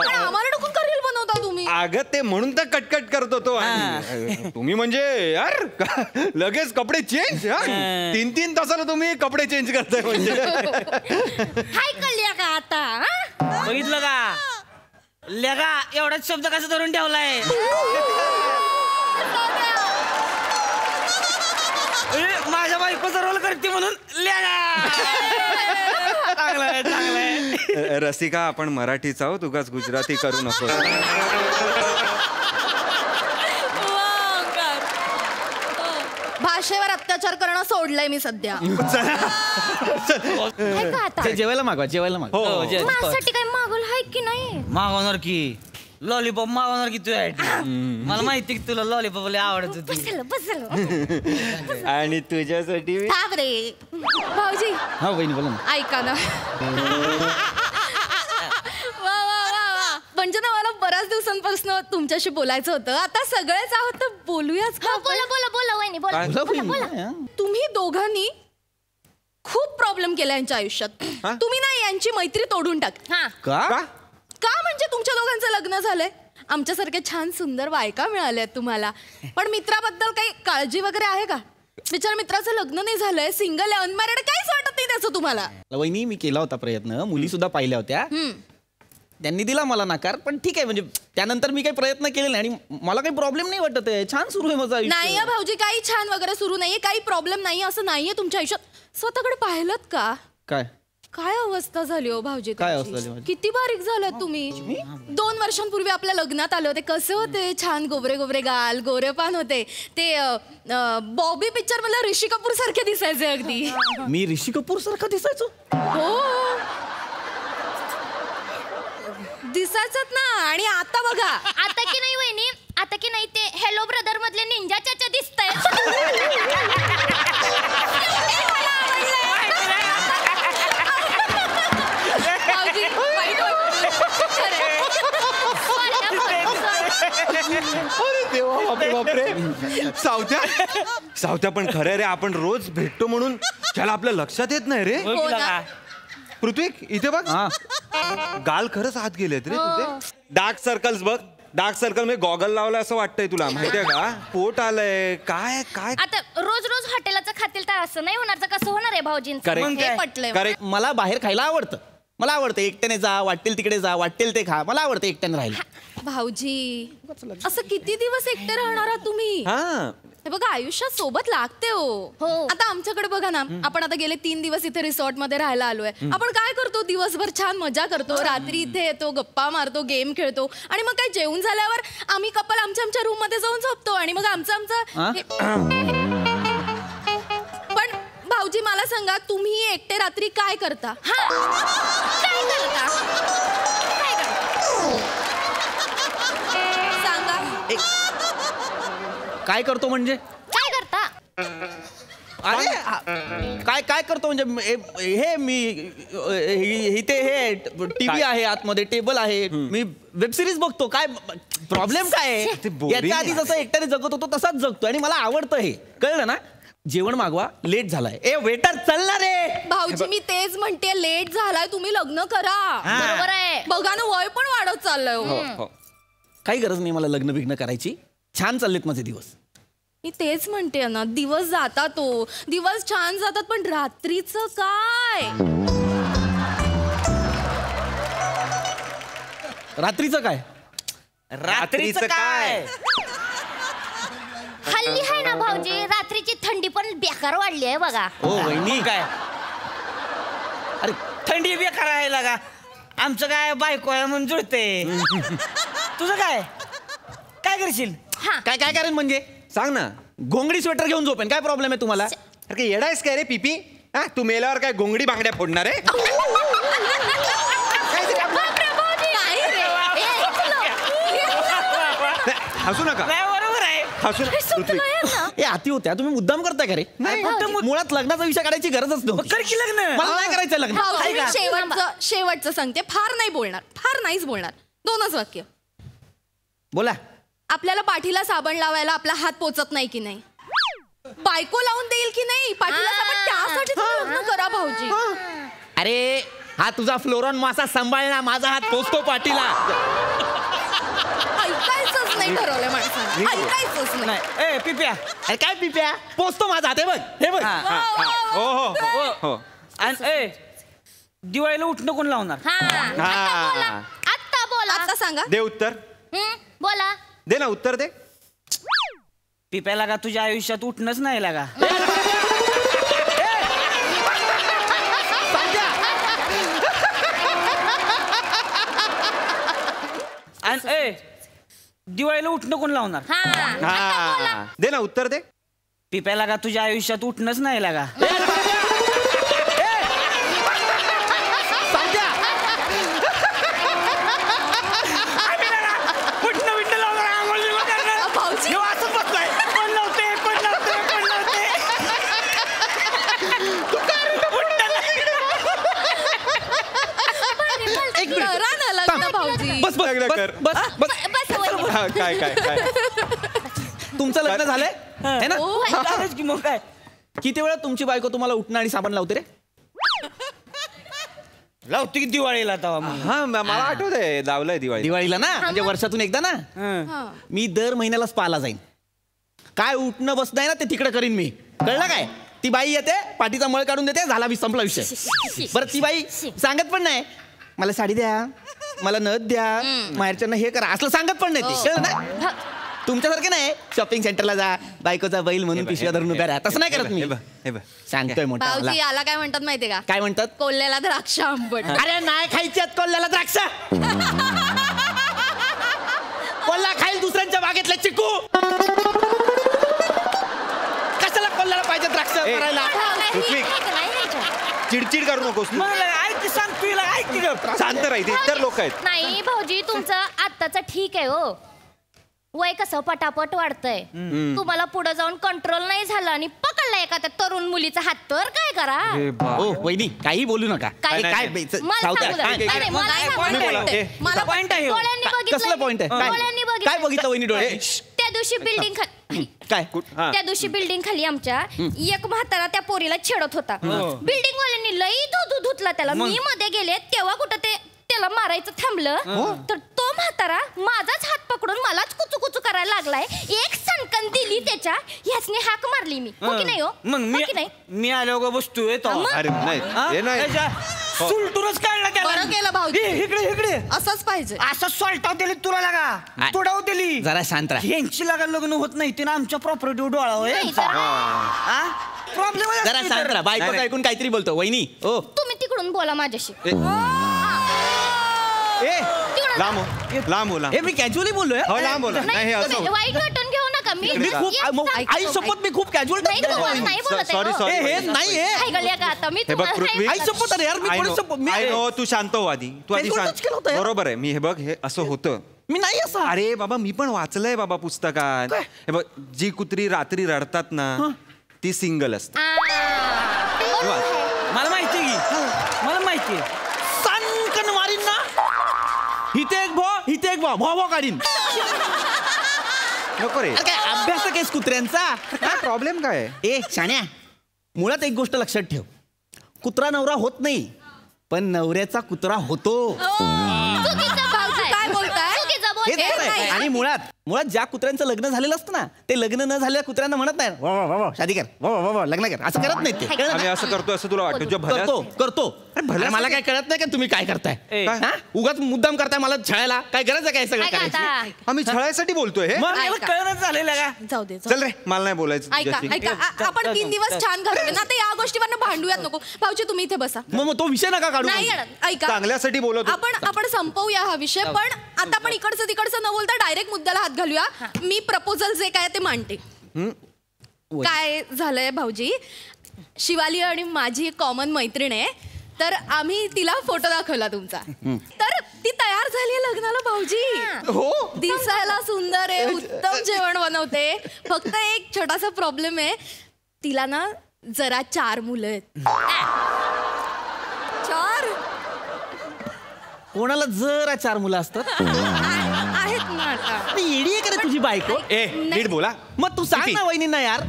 आम्हाला डोकून का रील बनवता तुम्ही. अगं ते म्हणून तर कटकट करत होतो. तुम्ही म्हणजे यार लगेच कपडे चेंज. 3-3 तासाला तुम्ही कपडे चेंज करताय म्हणजे. हाय कळल्या का आता. बघितलं का लगा एवढाच शब्द कसा धरून ठेवलाय. माझ्या बायकोचा रोल करते म्हणून चांगलाय. रसिका, आपण मराठीच आहोत, उगाच गुजराती करू नको. भाषेवर अत्याचार करणं सोडलंय मी सध्या. जेवायला मागवा. माझ्यासाठी काय मागवलं आहे की नाही. मागवणार की लॉलीपॉप मागवणार की तू. मला माहिती की तुला लॉलीपॉप लय आवडत होती. आणि तुझ्यासाठी रे भाऊजी. हा बहिणी बोला ना. ऐका ना. म्हणजे ना मला बऱ्याच दिवसांपासून तुमच्याशी बोलायचं होतं. आता सगळेच आहोत तर बोलूयाच का. बोला वहिनी बोला. तुम्ही दोघांनी खूप प्रॉब्लेम केला यांच्या आयुष्यात. तुम्ही ना यांची मैत्री तोडून टाक. का म्हणजे तुमच्या दोघांचं लग्न झालंय आमच्यासारख्या छान सुंदर बायका मिळाल्यात तुम्हाला. पण मित्राबद्दल काही काळजी वगैरे आहे का? बिचार मित्राचं लग्न नाही झालंय, सिंगल आहे, अनमॅरिड, काहीच वाटत नाही त्याचं तुम्हाला? वहिनी मी केला होता प्रयत्न, मुली सुद्धा पाहिल्या होत्या, त्यांनी दिला मला नकार. पण ठीक आहे, म्हणजे त्यानंतर मी काही प्रयत्न केले नाही आणि मला काही प्रॉब्लेम नाही वाटत आहे. छान सुरू आहे माझं आयुष्य. नाही भाऊजी, काही छान वगैरे सुरू नाहीये, काही प्रॉब्लेम नाहीये असं नाहीये तुमच्या आयुष्यात. स्वतःकडे पाहिलंत का? काय काय अवस्था झाली हो भाऊजी? काय अवस्था झाली माझी? किती बारीक झालात तुम्ही. 2 वर्षांपूर्वी आपल्या लग्नात आले होते, कसे होते? छान गोबरे गोबरे गाल, गोरेपान होते. ते बॉबी पिक्चर मला ऋषी कपूर सारखे दिसायचे अगदी. मी ऋषी कपूर सारखा दिसायचो? हो दिसायचंच ना. आणि आता बघा, आता की नाही वहिनी, आता की नाही ते हेलो ब्रदर मधले निंजा चाचा दिसतंय. सावत्या पण खरं रे, आपण रोज भेटतो म्हणून त्याला आपल्या लक्षात येत नाही रे. पृथ्वी इथे बघ, गाल खरंच आत गेलेत रे तुझे. डार्क सर्कल्स बघ, डार्क सर्कल म्हणजे गॉगल लावला असं वाटतंय तुला, माहितीये का? पोट आलंय काय काय. आता रोज रोज हॉटेलाचं खातील तर असं नाही होणार, तर कसं होणार आहे भाऊजींचं? हे पटलंय. मला बाहेर खायला आवडतं, मला आवडतं एकट्याने जा, वाटेल तिकडे जा, वाटेल ते खा. मला आवडतं एकट्याने राहायला. भाऊजी असं किती दिवस एकटे राहणार आहात तुम्ही? हे बघा, आयुष्यात सोबत लागते हो. आता आमच्याकडे बघा ना, आपण आता गेले 3 दिवस इथे रिसॉर्ट मध्ये राहायला आलोय. आपण काय करतो? दिवसभर छान मजा करतो, रात्री इथे येतो, गप्पा मारतो, गेम खेळतो, आणि मग काय जेवून झाल्यावर आम्ही कपल आमच्या रूम मध्ये जाऊन झोपतो, आणि मग आमचं पण भाऊजी मला सांगा, तुम्ही एकटे रात्री काय करता? काय करता? काय करतो म्हणजे? काय करता? अरे काय काय करतो म्हणजे हे मी इथे हे टीव्ही आहे, आतमध्ये टेबल आहे, मी वेब सिरीज बघतो. काय प्रॉब्लेम काय आहे? याच्या आधी जसं एकट्याने जगत होतो तसाच जगतो, आणि मला आवडतं हे, कळलं ना? जेवण मागवा, लेट झालाय. ए वेटर चल ना रे. भाऊजी मी तेच म्हणते, लेट झालाय, तुम्ही लग्न करा. बरोबर आहे. बघा ना, वय पण वाढत चाललंय. काही गरज नाही मला लग्न बिग्न करायची. छान चाललेत माझे दिवस. मी तेच म्हणते ना, दिवस जातात हो, दिवस छान जातात, पण रात्रीचं काय? रात्रीचं काय? रात्रीचं काय? हल्ली आहे ना भाऊजी, रात्रीची थंडी पण बेकार वाढली आहे बघा. हो वहिनी. काय? अरे थंडी बेकार आहे लागा. आमचं काय बायको आहे म्हणून जुळते. तुझं काय काय करशील? काय काय करेन म्हणजे? सांग ना. घोंगडी स्वेटर घेऊन झोपेन, काय प्रॉब्लेम आहे तुम्हाला? अरे येडायस काय रे पिपी? हा, तू मेल्यावर काय घोंगडी बांगड्या फोडणार आहे? हसू नका. बरोबर आहे. हसू हे अति होत्या, तुम्ही मुद्दाम करताय का रे? मुळात लग्नाचा विषय काढायची गरजच नव्हती. कर की लग्न. मला नाही करायचं लग्न. भाऊजी, मी शेवटचं सांगते, फार नाही बोलणार, फार नाहीच बोलणार. 2च वाक्य बोला. आपल्याला पाठीला साबण लावायला आपला हात पोचत नाही की नाही? बायको लावून देईल की नाही पाठीला साबण? त्यासाठी तुम्ही लग्न करा भाऊजी. अरे हा तुझा फ्लोरॉन मासा सांभाळला, माझा हात पोचतो पाठीला. ऐकायचंच नाही ठरवलंय माणसाने, ऐकायचंच नाही. ए पिप्या. अरे काय पिप्या? पोचतो माझा हात. हे बघ, हे बघ. हो हो हो. आणि दिवाळीला उठणं कोण लावणार? आत्ता बोला. आता सांगा. दे उत्तर. बोला. दे ना उत्तर दे. पिप्या लागा, तुझ्या आयुष्यात उठणंच नाही लागा. आणि दिवाळीला उठणं कोण लावणार? दे ना उत्तर दे. पिप्या लागा, तुझ्या आयुष्यात उठणंच नाही लागा. बस बस बस बस. काय काय काय तुमचं लग्न झालंय है ना? की मग काय? किती वेळा तुमची बायको तुम्हाला उठणं आणि साबण लावते रे? लावतो की दिवाळीला तेव्हा. हा मला आठवतंय लावलंय दिवाळीला ना म्हणजे वर्षातून एकदा ना मी दर महिन्याला स्पाला जाईन. काय उठणं बस नाही ना ते तिकडे करीन मी, कळलं काय? ती बाई येते पाठीचा मळ काढून देते, झाला संपला विषय. बरं ती बाई सांगत पण नाही मला साडी द्या, मला नथ द्या, माहेरच्यांना हे करा, असलं सांगत पण नाही ती, कळलं ना? तुमच्यासारखे नाही शॉपिंग सेंटरला जा बायकोचा बैल म्हणून पिशव्या धरून उभ्या राहा, तसं नाही करत मी. सांगतोय मोठा भाऊजी याला काय म्हणतात माहितीये का? काय म्हणतात? कोल्ह्याला द्राक्ष आंबट. अरे नाही खायची आहेत कोल्ह्याला द्राक्ष. कोल्हा खाईल दुसऱ्यांच्या बागेतले चिकू, कशाला कोल्ह्याला पाहिजे द्राक्ष करायला? चिडचिड करू नकोस तू. शांत राहते इतर लोक आहेत. नाही भाऊजी तुमचं आत्ताचं ठीक आहे हो, वय कसं पटापट वाढतंय. तुम्हाला पुढे जाऊन कंट्रोल नाही झालं आणि पकडला एखाद्या तरुण मुलीचा हात तर काय करा? ओ वहिनी काही बोलू नका. काय मला पॉइंट आहे. कसलं पॉइंट आहे? काय बघितलं वहिनी डोळे? त्या दिवशी बिल्डिंग काय त्या दिवशी बिल्डिंग खाली आमच्या एक म्हातारा त्या पोरीला छेडत होता. बिल्डिंग वाल्यांनी लई धुतला त्याला. मी मध्ये गेले तेव्हा कुठं ते त्याला मारायचं थांबलं तर तो म्हातारा माझाच हात पकडून मलाच कुचू कुचू करायला लागलाय. एक सणकन दिली त्याच्या ह्याचने हाक मारली मी. हो की नाही? हो मग मी आलो ग बसतोय सुलटूनच काढला त्याला. बरं केलं भाऊजी. इकडे इकडे असंच पाहिजे. असं सॉल्टाव दिली तुला लागा, तोडाव दिली. जरा शांत राहा. यांची लागा लग्न होत नाही तिने आमच्या प्रॉपर्टीवर डोळा प्रॉब्लेम. जरा शांत राहा. बायको ऐकून काहीतरी बोलतो. वहिनी ओ तुम्ही तिकडून बोला माझ्याशी. लांब मी कॅज्युअली बोललोय. वाईट वाटून घेऊ नका. मी खूप आई शपथ मी खूप कॅज्युअल तू शांत हो आधी. तू आधी शांत. बरोबर आहे. मी हे बघ हे असं होतं. मी नाही असं. अरे बाबा मी पण वाचलंय बाबा पुस्तकात. हे बघ जी कुत्री रात्री रडतात ना ती सिंगल असते. मला माहिती की मला माहिती सनकन मारीन ना हिते एक भो काढीन. नको रे. काय अभ्यास केस कुत्र्यांचा. काय प्रॉब्लेम काय? ए शाण्या मुळात एक गोष्ट लक्षात ठेव, कुत्रा नवरा होत नाही पण नवऱ्याचा कुत्रा होतो. काय बोलताय? आणि मुळात ज्या कुत्र्यांचं लग्न झालेलं असतं ना ते लग्न न झालेल्या कुत्र्यांना म्हणत नाही वा शादी कर, वा लग्न कर, असं करत नाही ते. आम्ही असं करतो असं तुला वाटतं? करतो. मला काय कळत नाही का तुम्ही काय करताय? उगाच मुद्दाम करताय मला छळायला. काय गरज आहे काय सगळं करायची? आम्ही छळायसाठी बोलतोय हे. कळणच झालेलं का? जाऊ दे. चल रे मला नाही बोलायचं. ऐका आपण 3 दिवस छान घालवले ना, आता या गोष्टीवर भांडूयात नको. भाऊजी तुम्ही इथे बसा. मग तो विषय नका काढू. नाही ऐका चांगल्यासाठी बोलतो. आपण संपवूया हा विषय. पण आता आपण इकडचं तिकडचं न बोलता डायरेक्ट मुद्द्याला हात घालूया. मी प्रपोजल जे काय ते मांडते. काय झालंय भाऊजी, शिवाली आणि माझी एक कॉमन मैत्रीण आहे. तर आम्ही तिला फोटो दाखवला तुमचा, तर ती तयार झाली लग्नाला भाऊजी. हो दिसायला सुंदर आहे, उत्तम जेवण बनवते. फक्त एक छोटासा प्रॉब्लेम आहे, तिला ना जरा 4 मुलं आहेत. 4 कोणाला जरा 4 मुलं असतात? आहेत ना. येडी आहे का रे तुझी बायको? नीट बोला. मग तू सांग ना वहिनींना यार,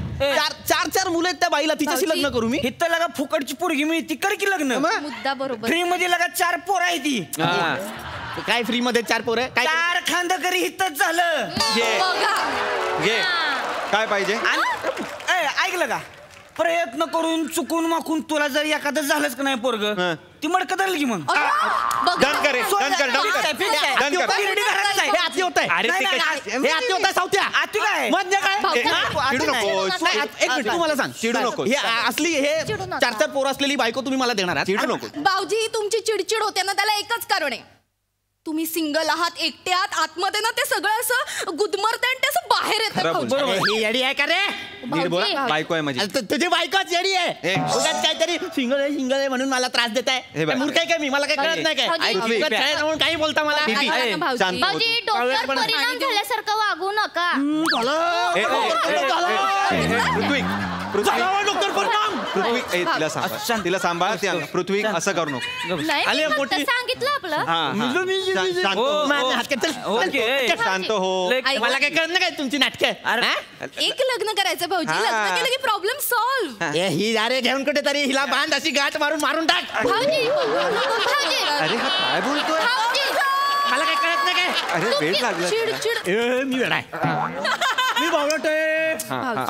4 मुलं आहेत त्या बाईला, तिच्याशी लग्न करू मी? इथं लगा फुकटची पोरगी मिळती कर की लग्न. मुद्दा बरोबर. फ्री मध्ये लगा 4 पोरं आहे ती. काय फ्री मध्ये 4 पोरं? काय 4 खांदकरी हितच झालं. घे काय पाहिजे? ऐकलं का? प्रयत्न करून चुकून माकून तुला जर एखादं झालंच का नाही पोरग ती मडकं धरली की मग डन कर. तू मला सांग, चिडू नको. हे असली हे 4 पोरं असलेली बायको तुम्ही मला देणार? चिडू नको. भाऊजी तुमची चिडचिड होते ना त्याला एकच कारण आहे, तुम्ही सिंगल आहात, एकटे आहात. आतमध्ये ना ते सगळं असं गुदमरते आणि ते असं बाहेर येतं. ही येडी आहे का रे? बायको आहे माझी. तुझी बायकोच येडी आहे. काहीतरी सिंगल आहे म्हणून मला त्रास देत आहे. मूर्ख आहे काय मी? मला काय कळत नाही काय? म्हणून काही बोलता मला. भाऊजी डोक्यावर परिणाम झाल्यासारखं वागू नका. डॉक्टर परिणाम. पृथ्वी तिला सांभाळ पृथ्वी असं करू नको. नाही मी फक्त सांगितलं आपलं. शांत हो. मला काय कळत नाही काय तुमची नाटकं. एक लग्न करायचं भाऊजी, लग्न केलं की प्रॉब्लेम सॉल्व्ह. ही अरे घेऊन कुठे तरी हिला बांध अशी गाठ मारून टाक. भाऊजी भाऊजी अरे हा काय बोलतोय. मला काय कळत नाही काय. अरे वेट लागला. मी वेळ आहे. मी बावळट आहे.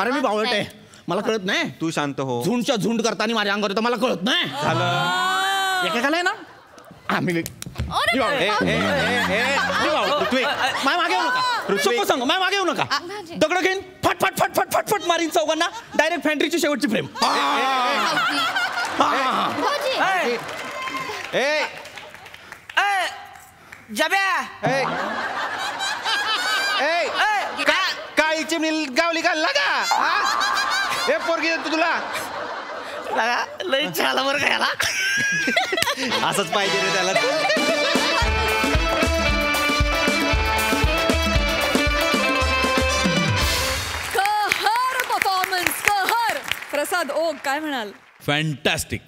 अरे मी बावळट आहे, मला कळत नाही. तू शांत हो. झुंडच्या झुंड करताना माझ्या अंगावर येतं, मला कळत नाही. झालं एकेकाला आहे ना मागे येऊ नका. सोपं सांगू, मागे येऊ नका. दगड घेईन फट फट फट फट फट फट मारीन चौघांना. डायरेक्ट फॅन्ट्रीची शेवटची फ्रेम. काळी चिमणी गावली का लागा. हे पोरगी देतो तुला. लई झाला बरं काय. असंच पाहिजे रे त्याला. प्रसाद ओक काय म्हणाल. फॅन्टॅस्टिक.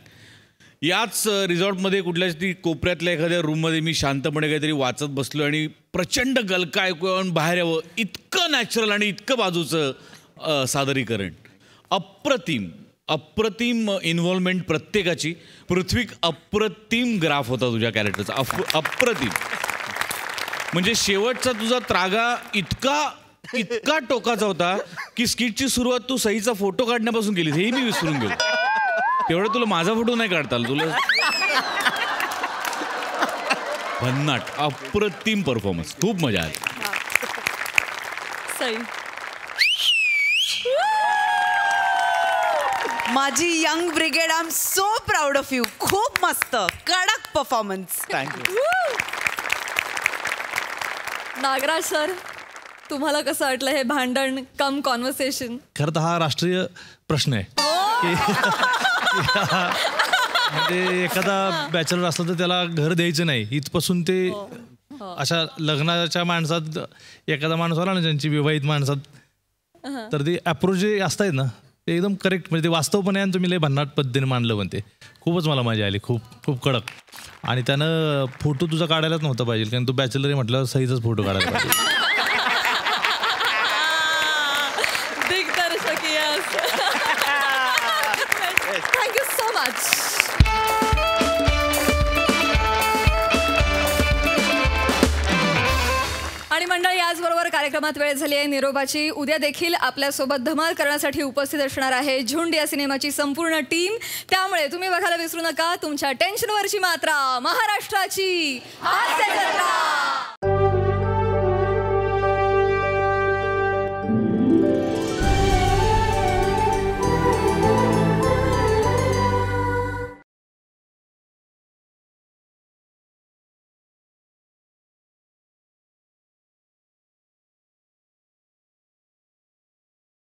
याच रिसॉर्टमध्ये कुठल्याच तरी कोपऱ्यातल्या एखाद्या रूममध्ये मी शांतपणे काहीतरी वाचत बसलो आणि प्रचंड गलका ऐकू आणि बाहेर यावं. इतकं नॅचरल आणि इतकं बाजूचं सादरीकरण. अप्रतिम अप्रतिम इन्व्हॉल्वमेंट प्रत्येकाची. पृथ्वी अप्रतिम ग्राफ होता तुझ्या कॅरेक्टरचा. अप्रतिम. म्हणजे शेवटचा तुझा त्रागा इतका टोकाचा होता की स्किटची सुरुवात तू सईचा फोटो काढण्यापासून केली, हेही मी विसरून गेलो. तेवढं तुला माझा फोटो नाही काढता आला. तुला भन्नाट अप्रतिम परफॉर्मन्स. खूप मजा आली. सई माझी young brigade, I am so proud of you. खूप मस्त कडक परफॉर्मन्स. थँक्यू. नागराज सर, तुम्हाला कसं वाटलं हे भांडण कम कॉन्व्हर्सेशन. खरं तर हा राष्ट्रीय प्रश्न आहे. म्हणजे एखादा बॅचलर असला तर त्याला घर द्यायचं नाही इथपासून ते अशा लग्नाच्या माणसात एखादा माणूस आला ना ज्यांची विवाहित माणसात, तर ते अप्रोच जे असतात ना ते एकदम करेक्ट. म्हणजे ते वास्तवपणे आणि तुम्ही लय भन्नाट पद्धतीने मांडलं म्हणते. खूपच मला मजा आली. खूप कडक. आणि त्यानं फोटो तुझा काढायलाच नव्हता पाहिजे, कारण तू बॅचलर आहे म्हटलं सहीचाच फोटो काढायला पाहिजे. दिग्दर्शक यस. Thank you so much. आणि मंडळी, याचबरोबर कार्यक्रमात वेळ झाली आहे निरोपाची. उद्या देखील आपल्यासोबत धमाल करण्यासाठी उपस्थित असणार आहे झुंड या सिनेमाची संपूर्ण टीम. त्यामुळे तुम्ही बघायला विसरू नका तुमच्या टेन्शनवरची मात्रा महाराष्ट्राची.